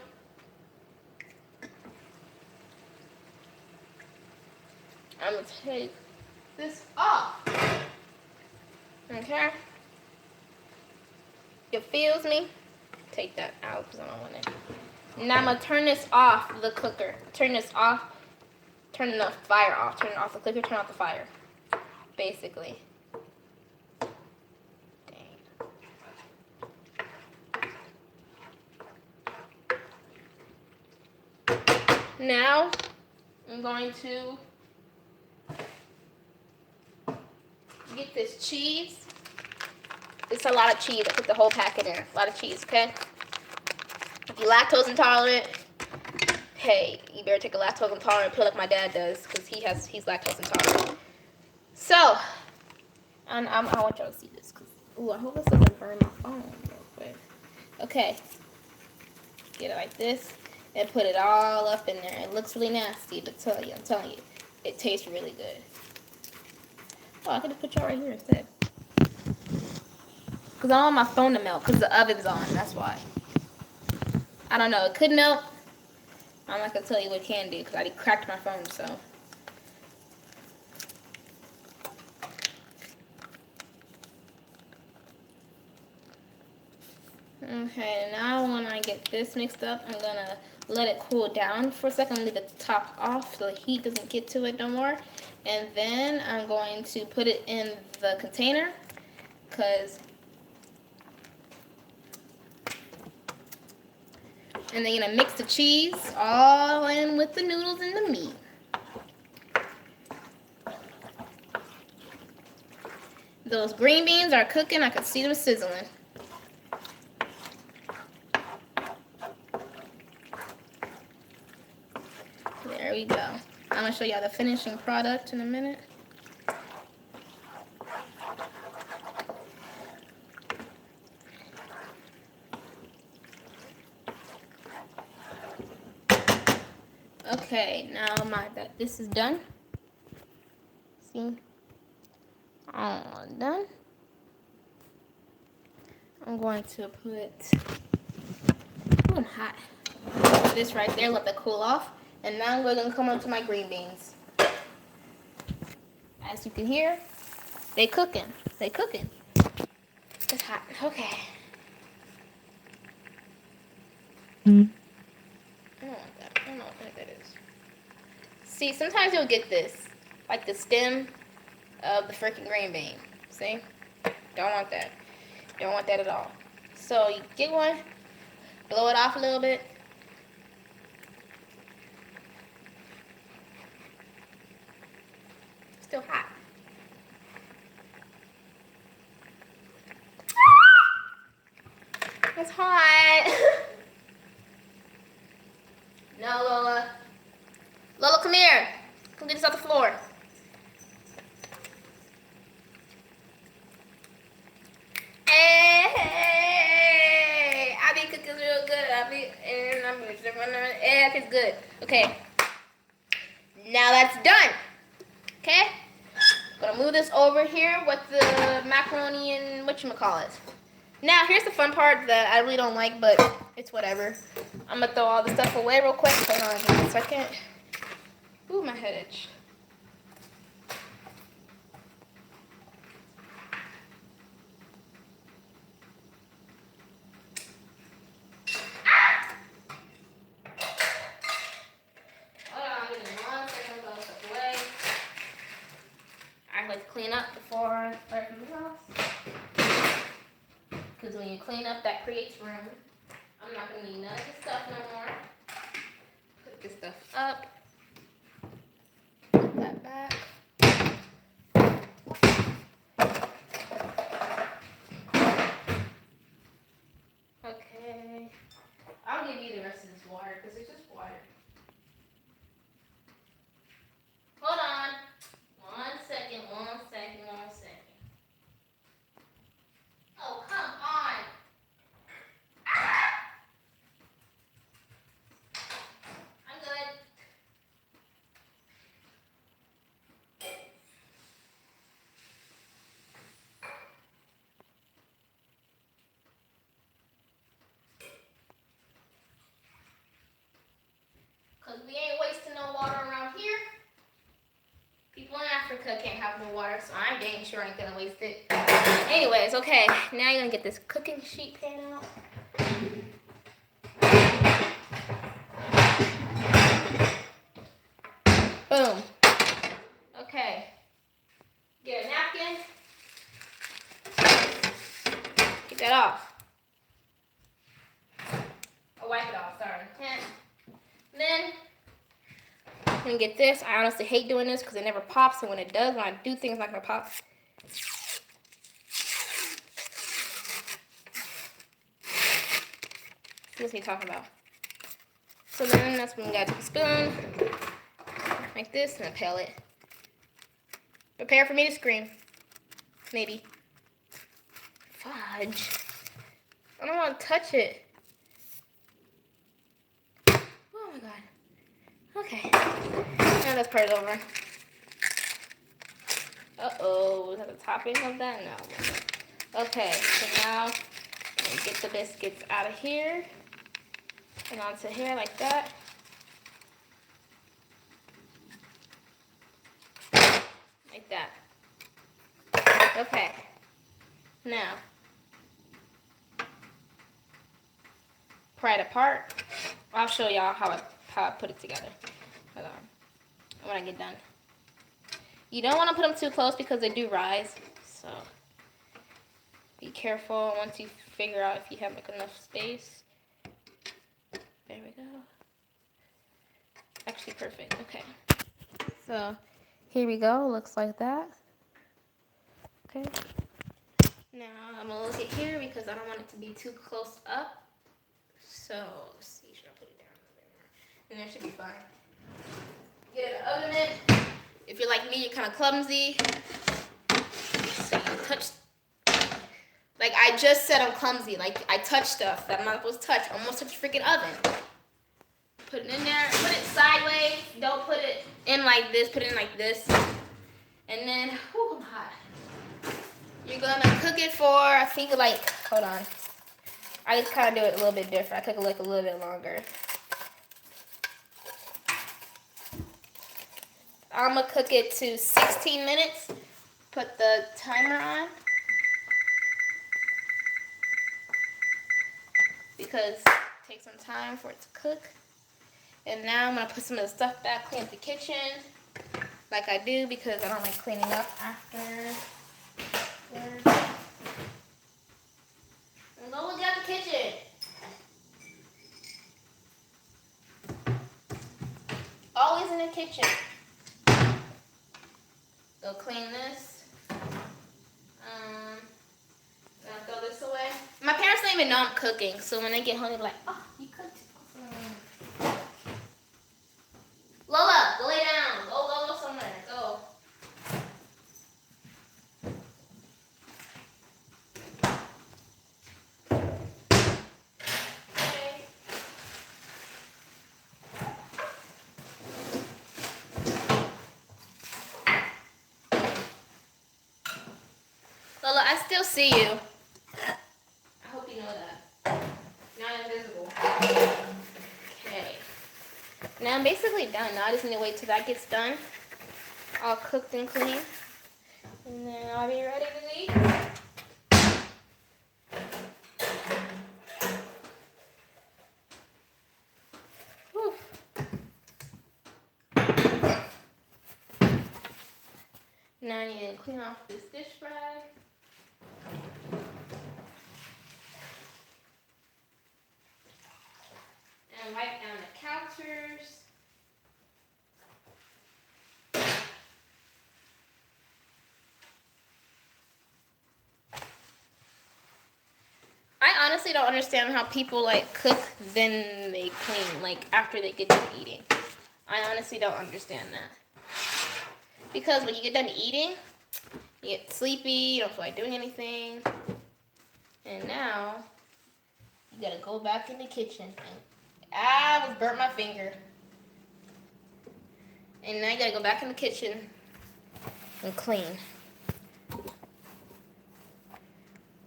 I'm going to take this off. Okay? It feels me. Take that out because I don't want it. Now I'm going to turn this off the cooker. Turn this off. Turn the fire off. Turn off the cooker. Turn off the fire. Basically. Dang. Now I'm going to get this cheese. It's a lot of cheese. I put the whole pack in there. A lot of cheese, okay? If you're lactose intolerant, hey, you better take a lactose intolerant pill like my dad does, because he's lactose intolerant. So, I want y'all to see this. Ooh, I hope this doesn't burn my phone real quick. Okay. Get it like this and put it all up in there. It looks really nasty, but I'm telling you, it tastes really good. Oh, I could have put y'all right here instead. Because I don't want my phone to melt because the oven's on. That's why. I don't know. It could melt. I'm not going to tell you what it can do because I already cracked my phone, so. Okay, now when I get this mixed up, I'm going to let it cool down for a second. Leave the top off so the heat doesn't get to it no more. And then I'm going to put it in the container because... And then you're going to mix the cheese all in with the noodles and the meat. Those green beans are cooking. I can see them sizzling. There we go. I'm going to show y'all the finishing product in a minute. Okay, now this is done. See? All done. I'm going to put, I'm hot. This right there, let that cool off. And now we're going to come on to my green beans. As you can hear, they cooking. They cooking. It's hot. Okay. I don't want that. I don't know what that is. See, sometimes you'll get this. Like the stem of the freaking green bean. See? Don't want that. Don't want that at all. So you get one, blow it off a little bit. Still hot. It's hot. No, Lola. Lola, come here. Come get this off the floor. Hey, I be cooking real good. It's good. Okay. Now that's done. Okay? Gonna move this over here with the macaroni and whatchamacallit. Now, here's the fun part that I really don't like, but it's whatever. I'm gonna throw all the stuff away real quick. Hold on give me a second. Ooh, my head itch. Clean up before I start the house. Because when you clean up, that creates room. I'm not going to need none of this stuff no more. Put this stuff up. Put that back. Okay. I'll give you the rest of this water because it's just water. Hold on. One second. Oh, come on. I'm good. Because we ain't wasting no water around here. People in Africa can't have no water, so I'm dang sure I ain't gonna waste it. Anyways, okay, now you're gonna get this cooking sheet pan out. Boom. Okay. Get a napkin. Get that off. Oh, wipe it off, sorry. Then, I'm gonna get this. I honestly hate doing this because it never pops, and when it does, when I do things, it's not gonna pop. What's he talking about? So then that's when we gotta take a spoon, like this, and a pellet. Prepare for me to scream. Maybe. Fudge. I don't want to touch it. Oh my god. Okay. Now this part is over. Uh-oh. Is that the topping of that? No. Okay, so now get the biscuits out of here and onto here like that. Like that. Okay. Now, pry it apart. I'll show y'all how I put it together. Hold on. When I get done. You don't want to put them too close because they do rise. So be careful once you figure out if you have like enough space. There we go. Actually perfect. Okay. So here we go. Looks like that. Okay. Now I'm gonna look at here because I don't want it to be too close up. So let's see, should I put it down a bit more? And that should be fine. Get an oven mitt. If you're like me, you're kind of clumsy. So you touch. Like I just said, I'm clumsy. Like I touch stuff that I'm not supposed to touch. Almost touch the freaking oven. Put it in there. Put it sideways. Don't put it in like this. Put it in like this. And then, whew, I'm hot. You're gonna cook it for, I think like, hold on. I just kind of do it a little bit different. I cook it like a little bit longer. I'm gonna cook it to 16 minutes. Put the timer on. Because it takes some time for it to cook. And now I'm gonna put some of the stuff back, clean up the kitchen. Like I do because I don't like cleaning up after. And go look at the kitchen. Always in the kitchen. Go clean this. Gonna throw this away. My parents don't even know I'm cooking, so when they get home, they're like, "Oh, you cooked." Lola, go lay down. Go somewhere. Go. still see you. I hope you know that. Not invisible. Okay. Now I'm basically done. Now I just need to wait till that gets done. All cooked and clean. And then I'll be ready to eat. Whew. Now I need to clean off this dish rag. And wipe down the counters. I honestly don't understand how people like cook, then they clean, like after they get done eating. I honestly don't understand that. Because when you get done eating, you get sleepy, you don't feel like doing anything. And now, you gotta go back in the kitchen. I almost burnt my finger. And now you gotta go back in the kitchen and clean.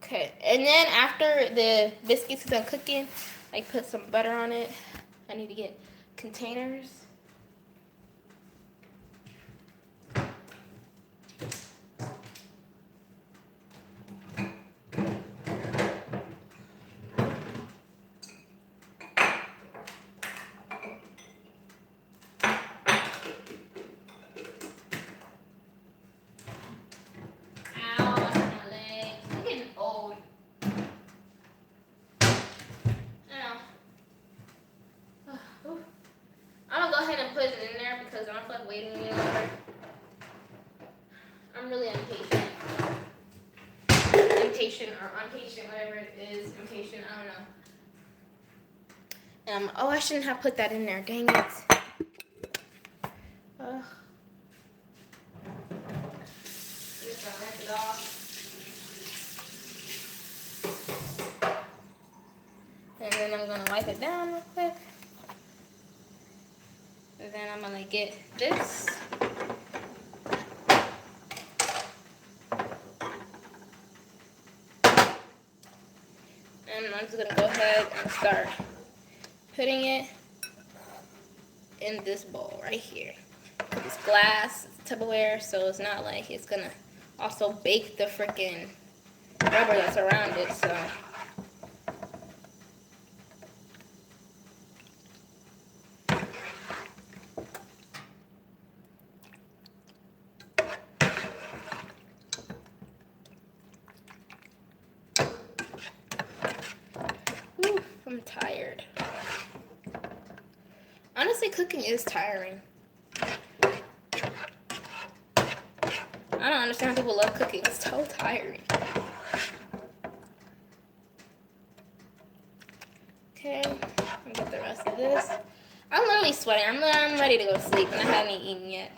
Okay, and then after the biscuits are done cooking, I put some butter on it. I need to get containers. I'm gonna go ahead and put it in there because I don't feel like waiting any longer. I'm really impatient. Impatient or impatient, whatever it is. Impatient, I don't know. Oh, I shouldn't have put that in there. Dang it. Just gonna rinse it off. And then I'm gonna wipe it down real quick. And then I'm gonna get this. And I'm just gonna go ahead and start putting it in this bowl right here. It's glass, it's Tupperware, so it's not like it's gonna also bake the freaking rubber that's around it, so. I'm tired. Honestly, cooking is tiring. I don't understand how people love cooking. It's so tiring. Okay, I'll get the rest of this. I'm literally sweating. I'm ready to go to sleep and I haven't eaten yet.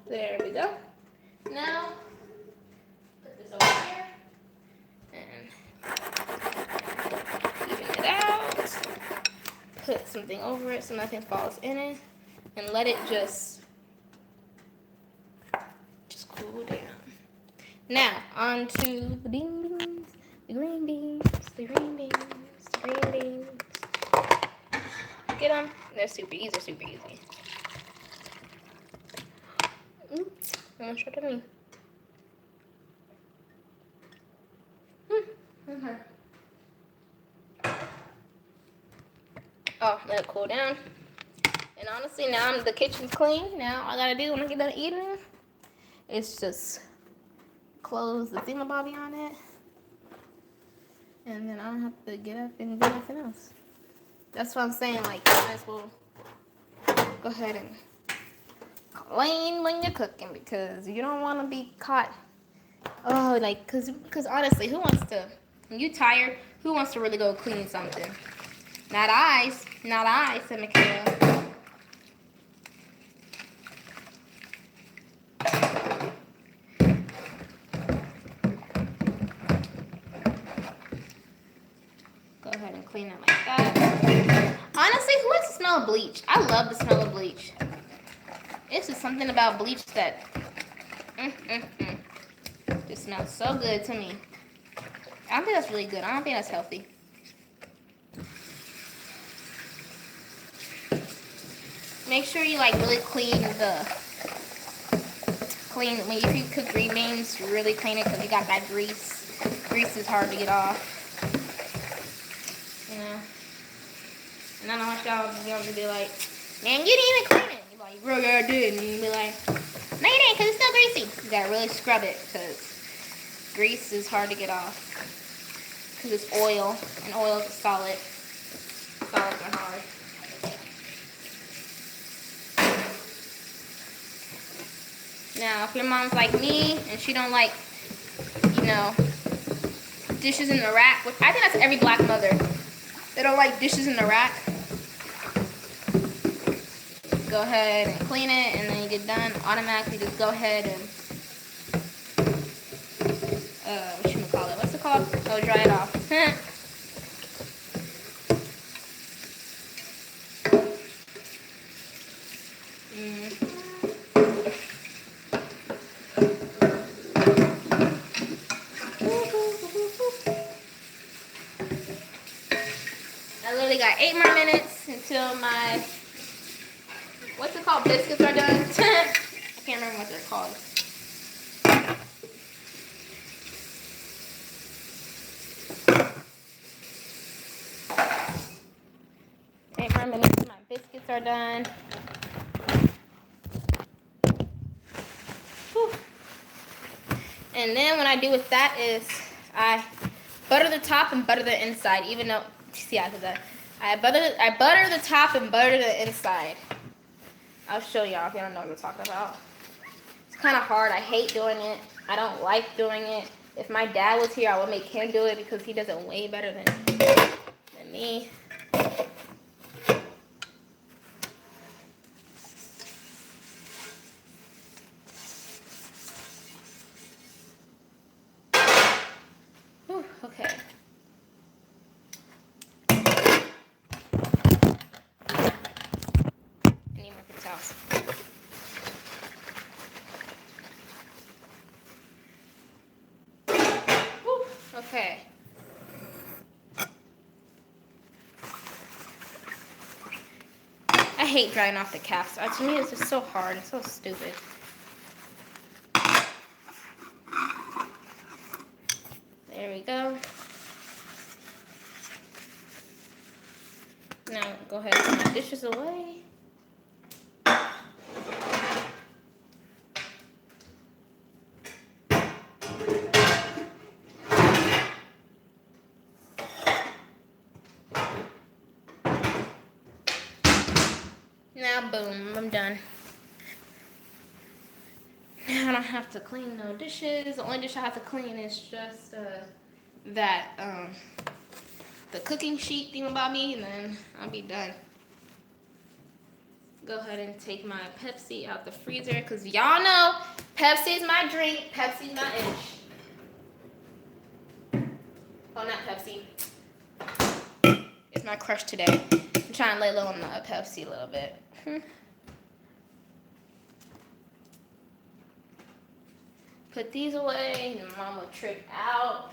There we go. Now, put this over here and even it out. Put something over it so nothing falls in it, and let it just cool down. Now, on to the beans, the green beans, the green beans, the green beans. Get them. They're super easy. They're super easy. Oops. I'm gonna show it to me. Okay. Oh, let it cool down. And honestly, now the kitchen's clean. Now all I gotta do when I get done eating is just close the thingamabobby on it. And then I don't have to get up and do nothing else. That's what I'm saying. Like, you might as well go ahead and clean when you're cooking because you don't want to be caught. Oh, like, because honestly, who wants to, when you tired, who wants to really go clean something? Not I, said Michaela. Go ahead and clean it like that. Honestly, who wants to smell of bleach. I love the smell of bleach. It's just something about bleach that just smells so good to me. I don't think that's really good. I don't think that's healthy. Make sure you like really clean when you cook green beans, really clean it because you got that grease. Grease is hard to get off. You know. And I don't want y'all to be like, man, you didn't even clean it. You're like, bro, yeah, I did. And you be like, no, you didn't, because it's still greasy. You gotta really scrub it because grease is hard to get off. Because it's oil, and oil is solid. Solids are hard. Now, if your mom's like me and she don't like, you know, dishes in the rack, which I think that's every black mother. They don't like dishes in the rack. Go ahead and clean it, and then you get done. Automatically, just go ahead and whatchamacallit? What's it called? Oh, dry it off. I literally got 8 more minutes until my, what's it called, biscuits are done. I can't remember what they're called. My biscuits are done. Whew. And then what I do with that is I butter the top and butter the inside. Even though, see, I did that. I butter the top and butter the inside. I'll show y'all if you don't know what I'm talking about. It's kind of hard. I hate doing it. I don't like doing it. If my dad was here, I would make him do it because he does it way better than me. Whew, okay. I need more paper towels. Whew, okay. I hate drying off the caps. To me, it's just so hard. It's so stupid. There we go. Now, go ahead and put my dishes away. Now, boom, I'm done. Now I don't have to clean no dishes. The only dish I have to clean is just the cooking sheet thingamabobby, and then I'll be done. Go ahead and take my Pepsi out the freezer, because y'all know Pepsi is my drink, Pepsi's my ish. Oh, not Pepsi. It's my crush today. I'm trying to lay low on the Pepsi a little bit. Put these away, and mom will trip out.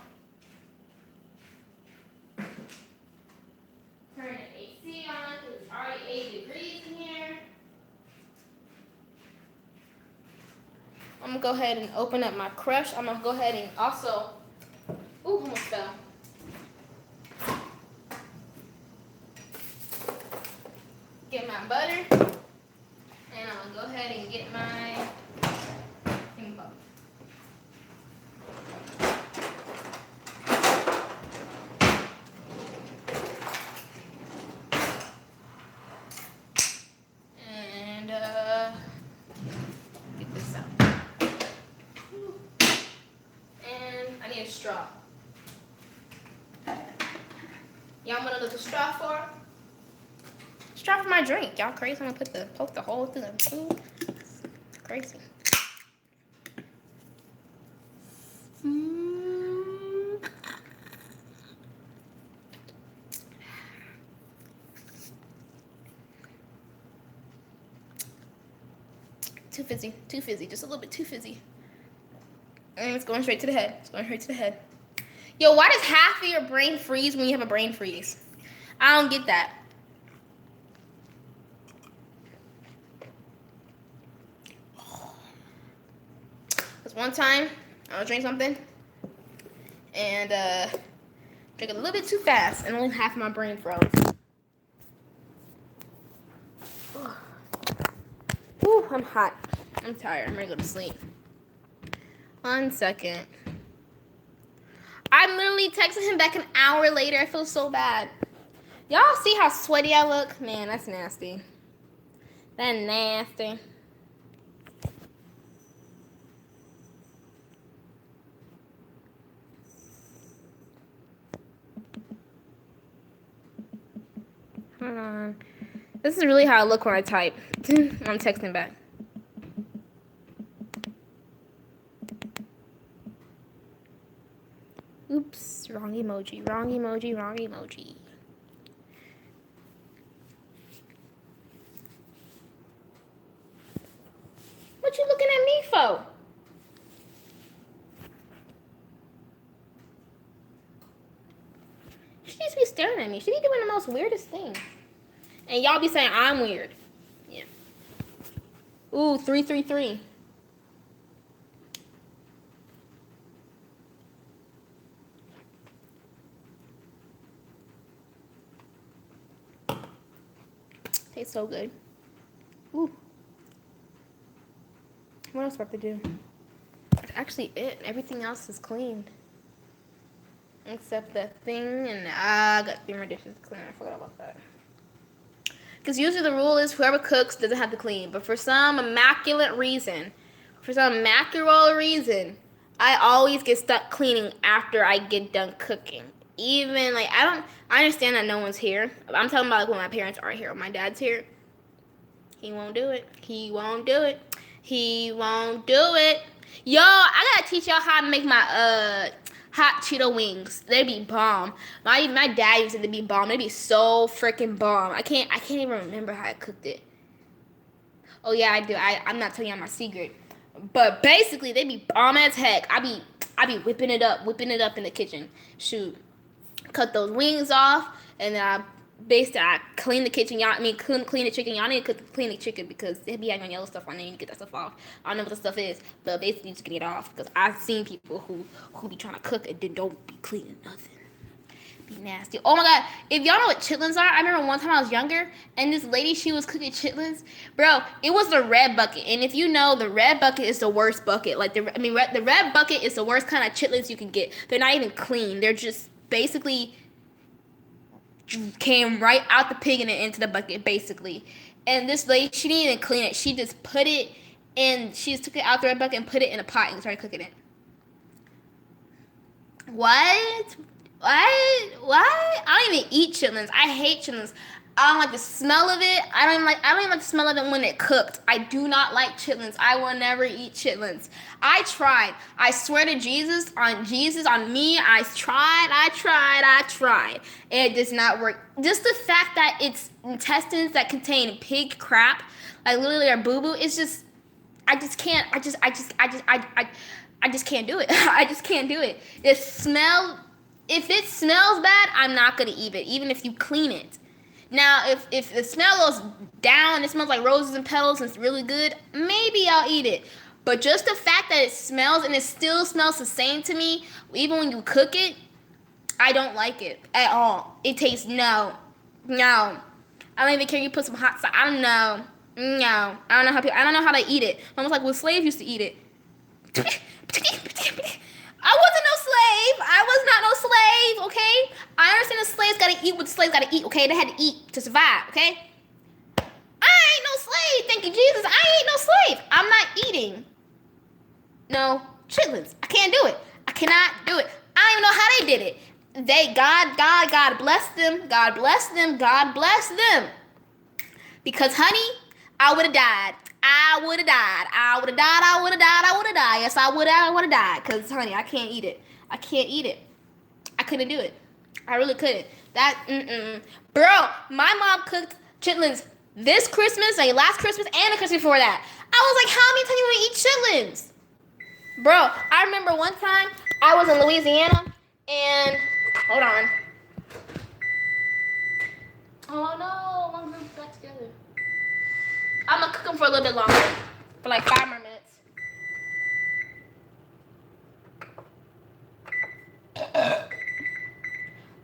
Turn the AC on, because it's already 8 degrees in here. I'm going to go ahead and open up my crush. I'm going to go ahead and also, ooh, almost fell. Get my butter, and I'm going to go ahead and get my thingamabob. And get this out. And I need a straw. Y'all want to know what the straw for? Straw for my drink. Y'all crazy? I'm gonna poke the hole through the thing. Crazy. Too fizzy. Too fizzy. Just a little bit too fizzy. And it's going straight to the head. It's going straight to the head. Yo, why does half of your brain freeze when you have a brain freeze? I don't get that. Because one time, I was drinking something, and drank a little bit too fast, and only half of my brain froze. Ooh, I'm hot. I'm tired. I'm ready to go to sleep. 1 second. I'm literally texting him back an hour later. I feel so bad. Y'all see how sweaty I look? Man, that's nasty. That's nasty. Hold on. This is really how I look when I type. I'm texting back. Oops, wrong emoji, wrong emoji, wrong emoji. What you looking at me for? She needs to be staring at me. She be doing the most weirdest thing. And y'all be saying I'm weird. Yeah. Ooh, 333. Tastes so good. Ooh. What else do I have to do? That's actually it. Everything else is cleaned. Except the thing, and I got 3 more dishes to clean. I forgot about that. Because usually the rule is whoever cooks doesn't have to clean. But for some immaculate reason, I always get stuck cleaning after I get done cooking. Even, like, I understand that no one's here. I'm talking about, like, when my parents are here, when my dad's here. He won't do it. He won't do it. He won't do it. Yo, I gotta teach y'all how to make my, hot Cheeto wings. They be bomb. My dad used it to be bomb. They be so freaking bomb. I can't even remember how I cooked it. Oh yeah, I do. I'm not telling y'all my secret. But basically, they be bomb as heck. I be whipping it up in the kitchen. Shoot, cut those wings off, and then I clean the kitchen. Clean the chicken. Y'all need to clean the chicken because they be having yellow stuff on there. You need to get that stuff off. I don't know what the stuff is, but basically just get it off because I've seen people who be trying to cook and then don't be cleaning nothing. Be nasty. Oh my god! If y'all know what chitlins are, I remember one time I was younger and this lady, she was cooking chitlins. Bro, it was the red bucket, and if you know, the red bucket is the worst bucket. Like the red bucket is the worst kind of chitlins you can get. They're not even clean. They're just basically came right out the pig and into the bucket, basically. And this lady, she didn't even clean it. She just put it in. She just took it out the red bucket and put it in a pot and started cooking it. What? I don't even eat chitlins. I hate chitlins. I don't like the smell of it. I don't even like the smell of it when it cooked. I do not like chitlins. I will never eat chitlins. I tried. I swear to Jesus, on me, I tried. It does not work. Just the fact that it's intestines that contain pig crap, like literally our boo-boo, it's just, I just can't do it. I just can't do it. If it smells bad, I'm not gonna eat it, even if you clean it. Now, if the smell goes down, it smells like roses and petals, and it's really good, maybe I'll eat it. But just the fact that it smells, and it still smells the same to me, even when you cook it, I don't like it at all. It tastes, no. I don't even care if you put some hot sauce. I don't know. No. I don't know how to eat it. Almost like when slaves used to eat it. I wasn't no slave. I was not no slave, okay? I understand the slaves gotta eat what the slaves gotta eat, okay? They had to eat to survive, okay? I ain't no slave, thank you, Jesus. I ain't no slave. I'm not eating no chitlins. I can't do it. I cannot do it. I don't even know how they did it. God bless them. God bless them. God bless them. Because, honey, I would have died. Yes, I would have died. Because, honey, I can't eat it. I couldn't do it. I really couldn't. Bro, my mom cooked chitlins This Christmas, like last Christmas and the Christmas before that. I was like, how many times you want to eat chitlins? Bro, I remember one time I was in Louisiana and, hold on. Oh no, my room's back together. I'm gonna cook them for a little bit longer, for like 5 more minutes.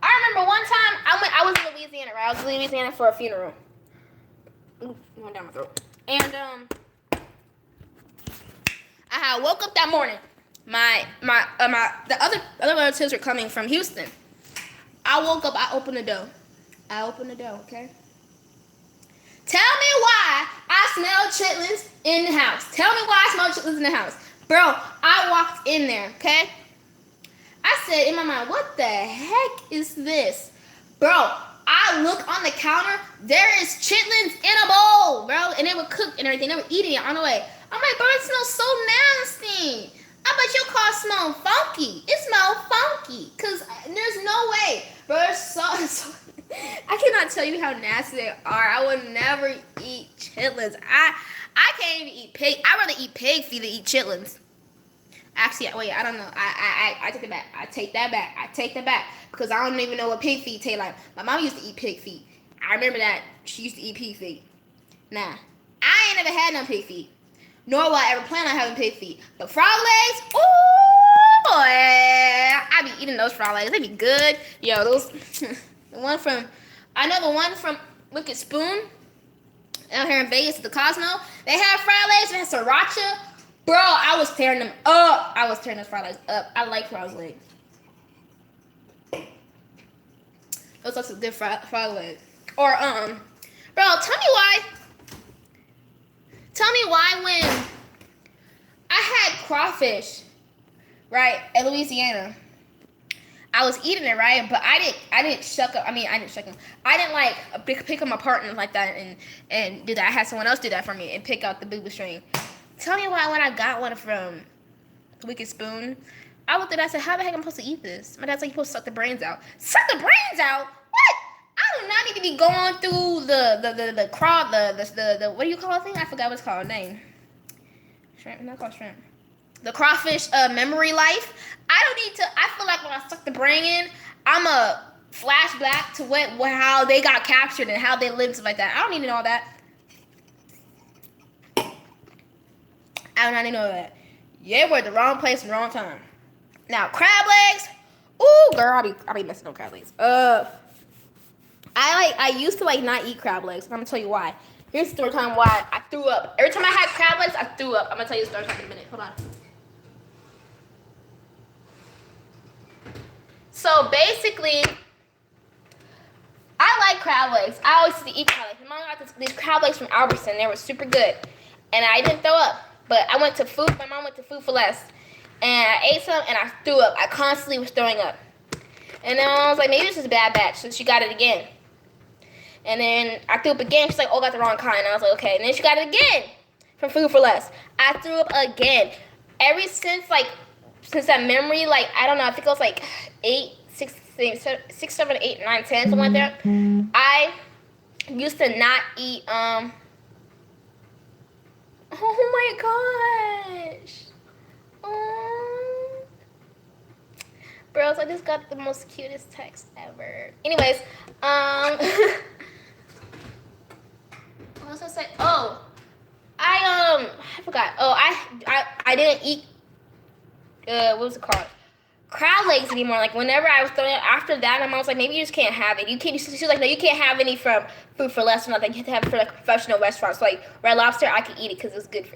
I remember one time I was in Louisiana, right? I was in Louisiana for a funeral. Ooh, went down my throat. And I had woke up that morning. The other relatives were coming from Houston. I woke up. I opened the door. Okay. Tell me why I smell chitlins in the house. Tell me why I smell chitlins in the house, bro. I walked in there. Okay. I said in my mind, what the heck is this, bro? I look on the counter. There is chitlins in a bowl, bro, and they were cooked and everything. They were eating it on the way. I'm like, bro, it smells so nasty. I bet your car smells funky. It smells funky, cause there's no way, bro. So I cannot tell you how nasty they are. I would never eat chitlins. I can't even eat pig. I'd rather eat pig feet than eat chitlins. Actually, wait, I don't know. I take it back. I take that back. Because I don't even know what pig feet taste like. My mom used to eat pig feet. I remember that. She used to eat pig feet. Nah. I ain't never had no pig feet. Nor will I ever plan on having pig feet. But frog legs, ooh, boy. I be eating those frog legs. They be good. Yo, those, the one from Wicked Spoon out here in Vegas at the Cosmo. They have frog legs. They have sriracha. Bro, I was tearing them up. I was tearing those frog legs up. I like frog legs. Those are some good frog legs. Or, bro, tell me why when I had crawfish, right, in Louisiana, I was eating it, right, but I didn't shuck them. I didn't like pick them apart and like that and do that. I had someone else do that for me and pick out the booby string. Tell me why when I got one from Wicked Spoon, I looked at it, I said, how the heck am I supposed to eat this? My dad's like, you're supposed to suck the brains out. Suck the brains out? What? I do not need to be going through the what do you call it thing? I forgot what it's called. Name. Shrimp? Not called shrimp. The crawfish memory life. I feel like when I suck the brain in, I'm a flashback to how they got captured and how they lived, stuff like that. I don't need to know all that. I do not need to know that. Yeah, we're at the wrong place and wrong time. Now, crab legs. Ooh, girl, I be messing up crab legs. I used to not eat crab legs. I'm gonna tell you why. Here's the story time why I threw up. Every time I had crab legs, I threw up. I'm gonna tell you the story time in a minute. Hold on. So basically, I like crab legs. I always used to eat crab legs. My mom got these crab legs from Albertson. They were super good, and I didn't throw up. But I went to food. My mom went to Food for Less, and I ate some, and I threw up. I constantly was throwing up, and then I was like, maybe this is a bad batch. So she got it again, and then I threw up again. She's like, oh, I got the wrong kind. And I was like, okay. And then she got it again from Food for Less. I threw up again. Ever since that memory, I don't know. I think it was 6, 7, 8, 9, 10, something like that. I used to not eat. Oh my gosh. Bros, I just got the most cutest text ever. Anyways, what was I say? Oh, I forgot. Oh, I didn't eat, what was it called? Crab legs anymore. Whenever I was throwing it, after that, my mom was like, maybe you just can't have it. She was like, no, you can't have any from Food for Less or nothing. You have to have it for professional restaurants. Red Lobster, I could eat it because it was good.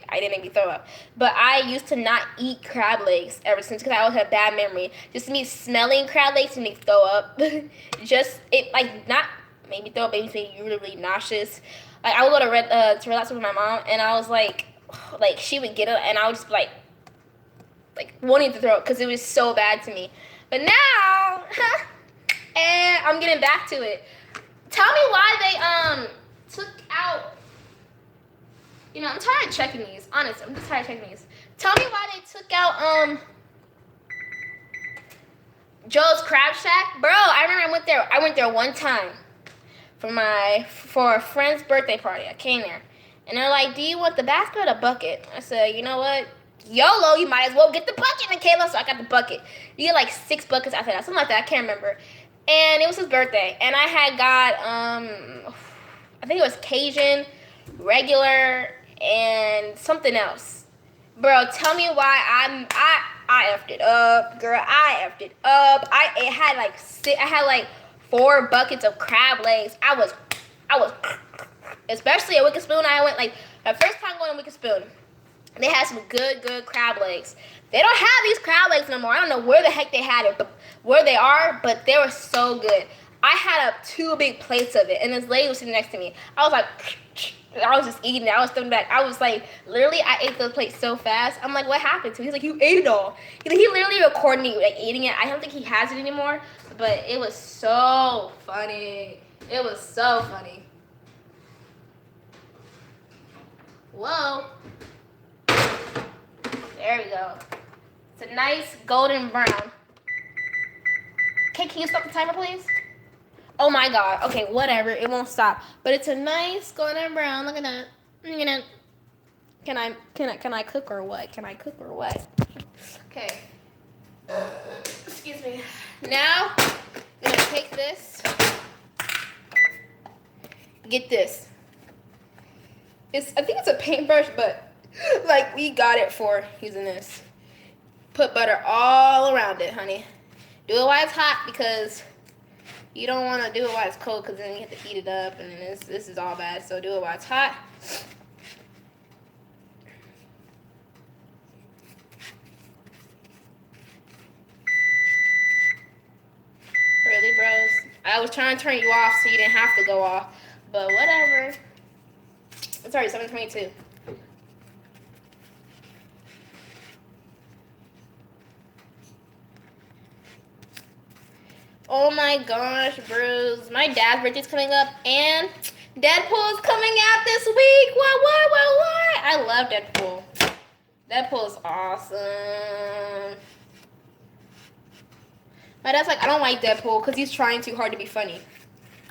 I didn't make me throw up. But I used to not eat crab legs ever since because I always had a bad memory. Just me smelling crab legs and me throw up. Not made me throw up, made me really nauseous. I would go to Red Lobster with my mom, and I was like she would get it, and I would just be wanting to throw it because it was so bad to me. But now, and I'm getting back to it. Tell me why they took out. I'm tired of checking these. Honestly, I'm just tired of checking these. Tell me why they took out Joe's Crab Shack, bro. I remember I went there one time for a friend's birthday party. I came there, and they're like, "Do you want the basket or the bucket?" I said, "You know what? YOLO, you might as well get the bucket, Michaela." So I got the bucket. You get like 6 buckets after that, something like that. I can't remember. And it was his birthday, and I had got I think it was Cajun, regular, and something else. Bro, tell me why I effed it up, girl. I effed it up. I had like 4 buckets of crab legs. I was, especially at Wicked Spoon. I went like the first time going to Wicked Spoon. They had some good crab legs. They don't have these crab legs no more. I don't know where the heck they had it, but where they are, but they were so good. I had up 2 big plates of it, and this lady was sitting next to me. I was like, I was just eating it. I was throwing back. I was like, literally, I ate the plate so fast. I'm like, what happened to me? He's like, you ate it all. He literally recorded me like eating it. I don't think he has it anymore, but it was so funny. It was so funny. Whoa. There we go. It's a nice golden brown. Okay, can you stop the timer, please? Oh my god. Okay, whatever. It won't stop. But it's a nice golden brown. Look at that. Look at that. Can I cook or what? Can I cook or what? Okay. Excuse me. Now, I'm gonna take this. Get this. I think it's a paintbrush, but like we got it for using this. Put butter all around it, honey. Do it while it's hot because you don't want to do it while it's cold because then you have to heat it up and then this is all bad. So do it while it's hot. Really, bros? I was trying to turn you off so you didn't have to go off, but whatever. It's already 7:22. Oh my gosh, bros. My dad's birthday's coming up and Deadpool's coming out this week. What? I love Deadpool. Deadpool's awesome. My dad's like, I don't like Deadpool because he's trying too hard to be funny.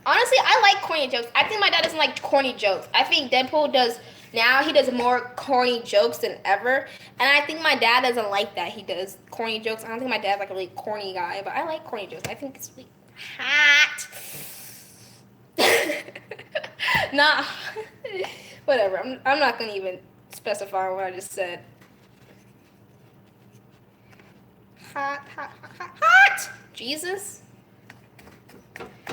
Honestly, I like corny jokes. I think my dad doesn't like corny jokes. I think Deadpool does now. He does more corny jokes than ever. And I think my dad doesn't like that. He does corny jokes. I don't think my dad's like a really corny guy. But I like corny jokes. I think it's really hot. Nah. Whatever. I'm not going to even specify what I just said. Hot. Jesus.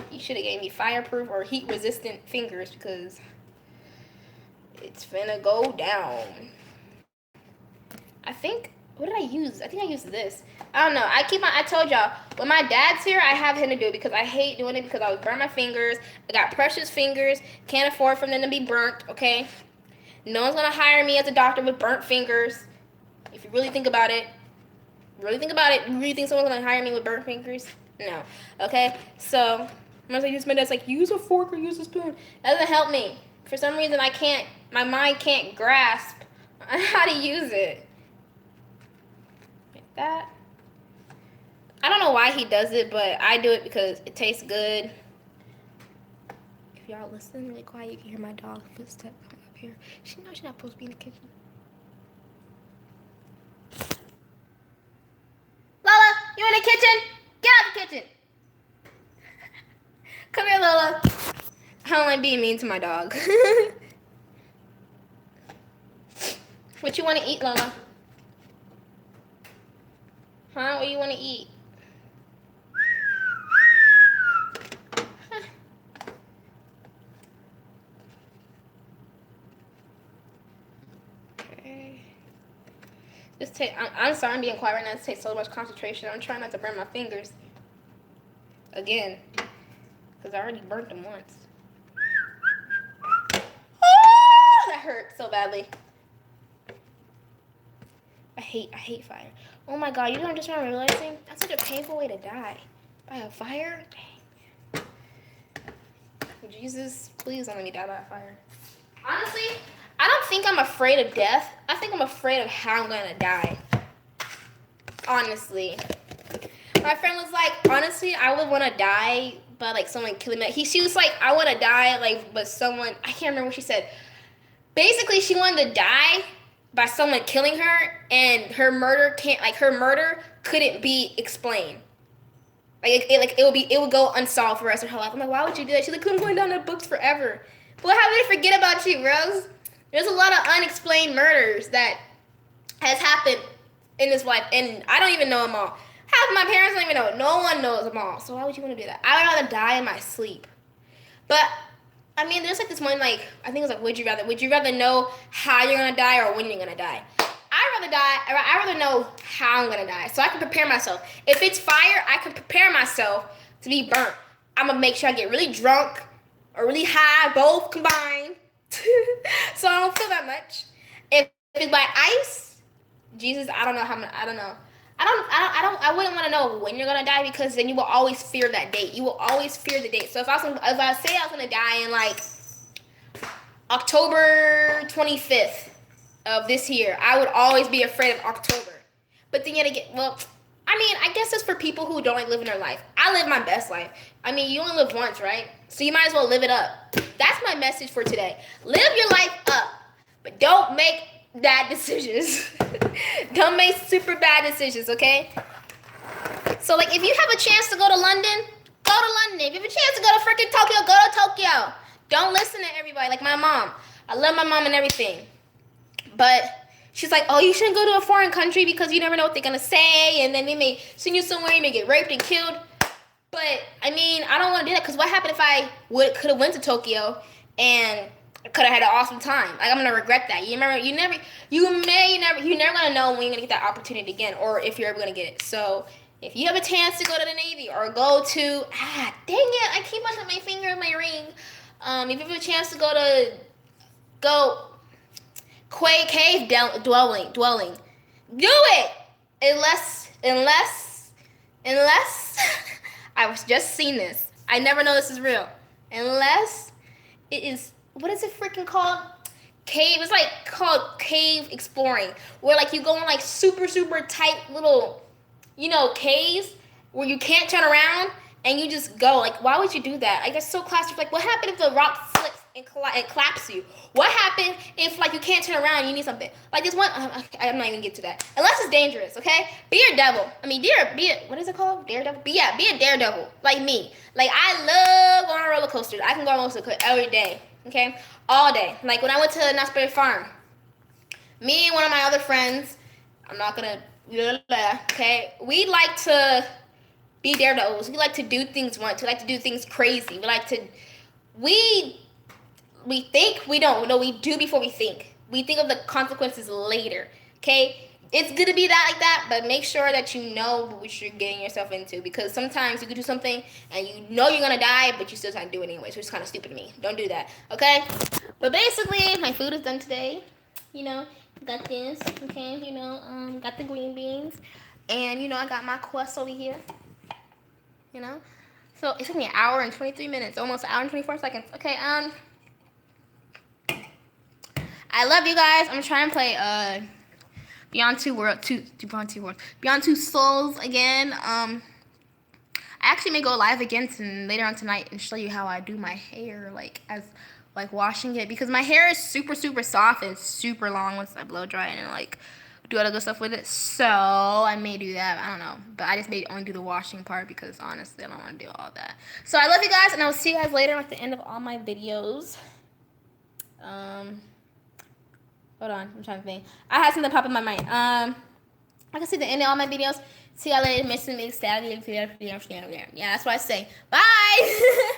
You should have gave me fireproof or heat resistant fingers because it's finna go down. I think, what did I use? I think I used this. I don't know. I told y'all, when my dad's here, I have him to do it because I hate doing it because I would burn my fingers. I got precious fingers. Can't afford for them to be burnt, okay? No one's gonna hire me as a doctor with burnt fingers. If you really think about it. You really think someone's gonna hire me with burnt fingers? No. Okay? So, my dad's like, use a fork or use a spoon. That doesn't help me. For some reason, my mind can't grasp how to use it. Like that. I don't know why he does it, but I do it because it tastes good. If y'all listen really quiet, you can hear my dog footstep coming up here. She knows she's not supposed to be in the kitchen. Lola, you in the kitchen? Get out the kitchen. Come here, Lola. I don't like being mean to my dog. What you want to eat, Lola? Huh? What do you want to eat? Okay. I'm sorry I'm being quiet right now. This takes so much concentration. I'm trying not to burn my fingers. Again. Because I already burnt them once. Oh, that hurt so badly. I hate fire. Oh my god, you know what I'm just realizing? That's such a painful way to die. By a fire? Dang. Jesus, please don't let me die by a fire. Honestly, I don't think I'm afraid of death. I think I'm afraid of how I'm gonna die. Honestly. My friend was like, honestly, I would want to die by like someone killing me. She was like, I want to die, like, but someone, I can't remember what she said. Basically, she wanted to die by someone killing her, and her murder couldn't be explained. It would go unsolved for the rest of her life. I'm like, why would you do that? She's like, I'm going down the books forever. Well, how did they forget about you, Rose? There's a lot of unexplained murders that has happened in this life, and I don't even know them all. Half of my parents don't even know. No one knows them all. So why would you want to do that? I would rather die in my sleep. But I mean, there's like this one, like, I think it was like, would you rather? Would you rather know how you're gonna die or when you're gonna die? I'd rather know how I'm gonna die, so I can prepare myself. If it's fire, I can prepare myself to be burnt. I'm gonna make sure I get really drunk or really high, both combined, so I don't feel that much. If it's by ice, Jesus, I don't know how much. I don't know. I wouldn't want to know when you're gonna die, because then you will always fear that date. You will always fear the date. So if I say I was gonna die in like October 25th of this year, I would always be afraid of October. But then yet again, well, I mean, I guess it's for people who don't like living their life. I live my best life. I mean, you only live once, right? So you might as well live it up. That's my message for today. Live your life up, but don't make bad decisions. Don't make super bad decisions, okay? So, like, if you have a chance to go to London, go to London. If you have a chance to go to freaking Tokyo, go to Tokyo. Don't listen to everybody, like my mom. I love my mom and everything. But she's like, oh, you shouldn't go to a foreign country because you never know what they're going to say, and then they may send you somewhere, you may get raped and killed. But, I mean, I don't want to do that, because what happened if I could have went to Tokyo and could have had an awesome time? Like, I'm gonna regret that. You're never gonna know when you're gonna get that opportunity again, or if you're ever gonna get it. So if you have a chance to go to the Navy or go to dang it, I keep touching my finger in my ring. If you have a chance to go Quay cave dwelling, do it. Unless I was just seeing this. I never know this is real. Unless it is. What is it freaking called? Cave. It's like called cave exploring, where like you go in like super, super tight little, caves where you can't turn around and you just go. Like, why would you do that? I guess so claustrophobic. Like, what happened if the rock flips and claps you? What happened if like you can't turn around and you need something? Like this one, I'm not even get to that. Unless it's dangerous, okay? Be a devil. I mean, what is it called? Daredevil? Be a daredevil, like me. Like, I love going on roller coasters. I can go on roller coasters every day. Okay, all day. Like when I went to Knott's Berry Farm, me and one of my other friends, I'm not gonna, okay, we like to be daredevils. We like to do things once. We like to do things crazy. We think we don't. No, we do before we think. We think of the consequences later. Okay, it's good to be that like that, but make sure that you know what you're getting yourself into, because sometimes you could do something and you know you're gonna die, but you still try to do it anyway, so it's kind of stupid to me. Don't do that, okay? But basically, my food is done today. Got this, okay? Got the green beans, and I got my quest over here. So it took me an hour and 23 minutes, almost an hour and 24 seconds. Okay, I love you guys. I'm trying to play Beyond Two Souls again. I actually may go live again later on tonight and show you how I do my hair, like washing it, because my hair is super, super soft and super long once I blow dry it and like do other good stuff with it. So I may do that. I don't know, but I just may only do the washing part because honestly I don't want to do all that. So I love you guys, and I'll see you guys later at the end of all my videos. Hold on, I'm trying to think. I had something pop in my mind. I can see the end of all my videos. See y'all later. Missing me, static. Yeah, that's what I say. Bye.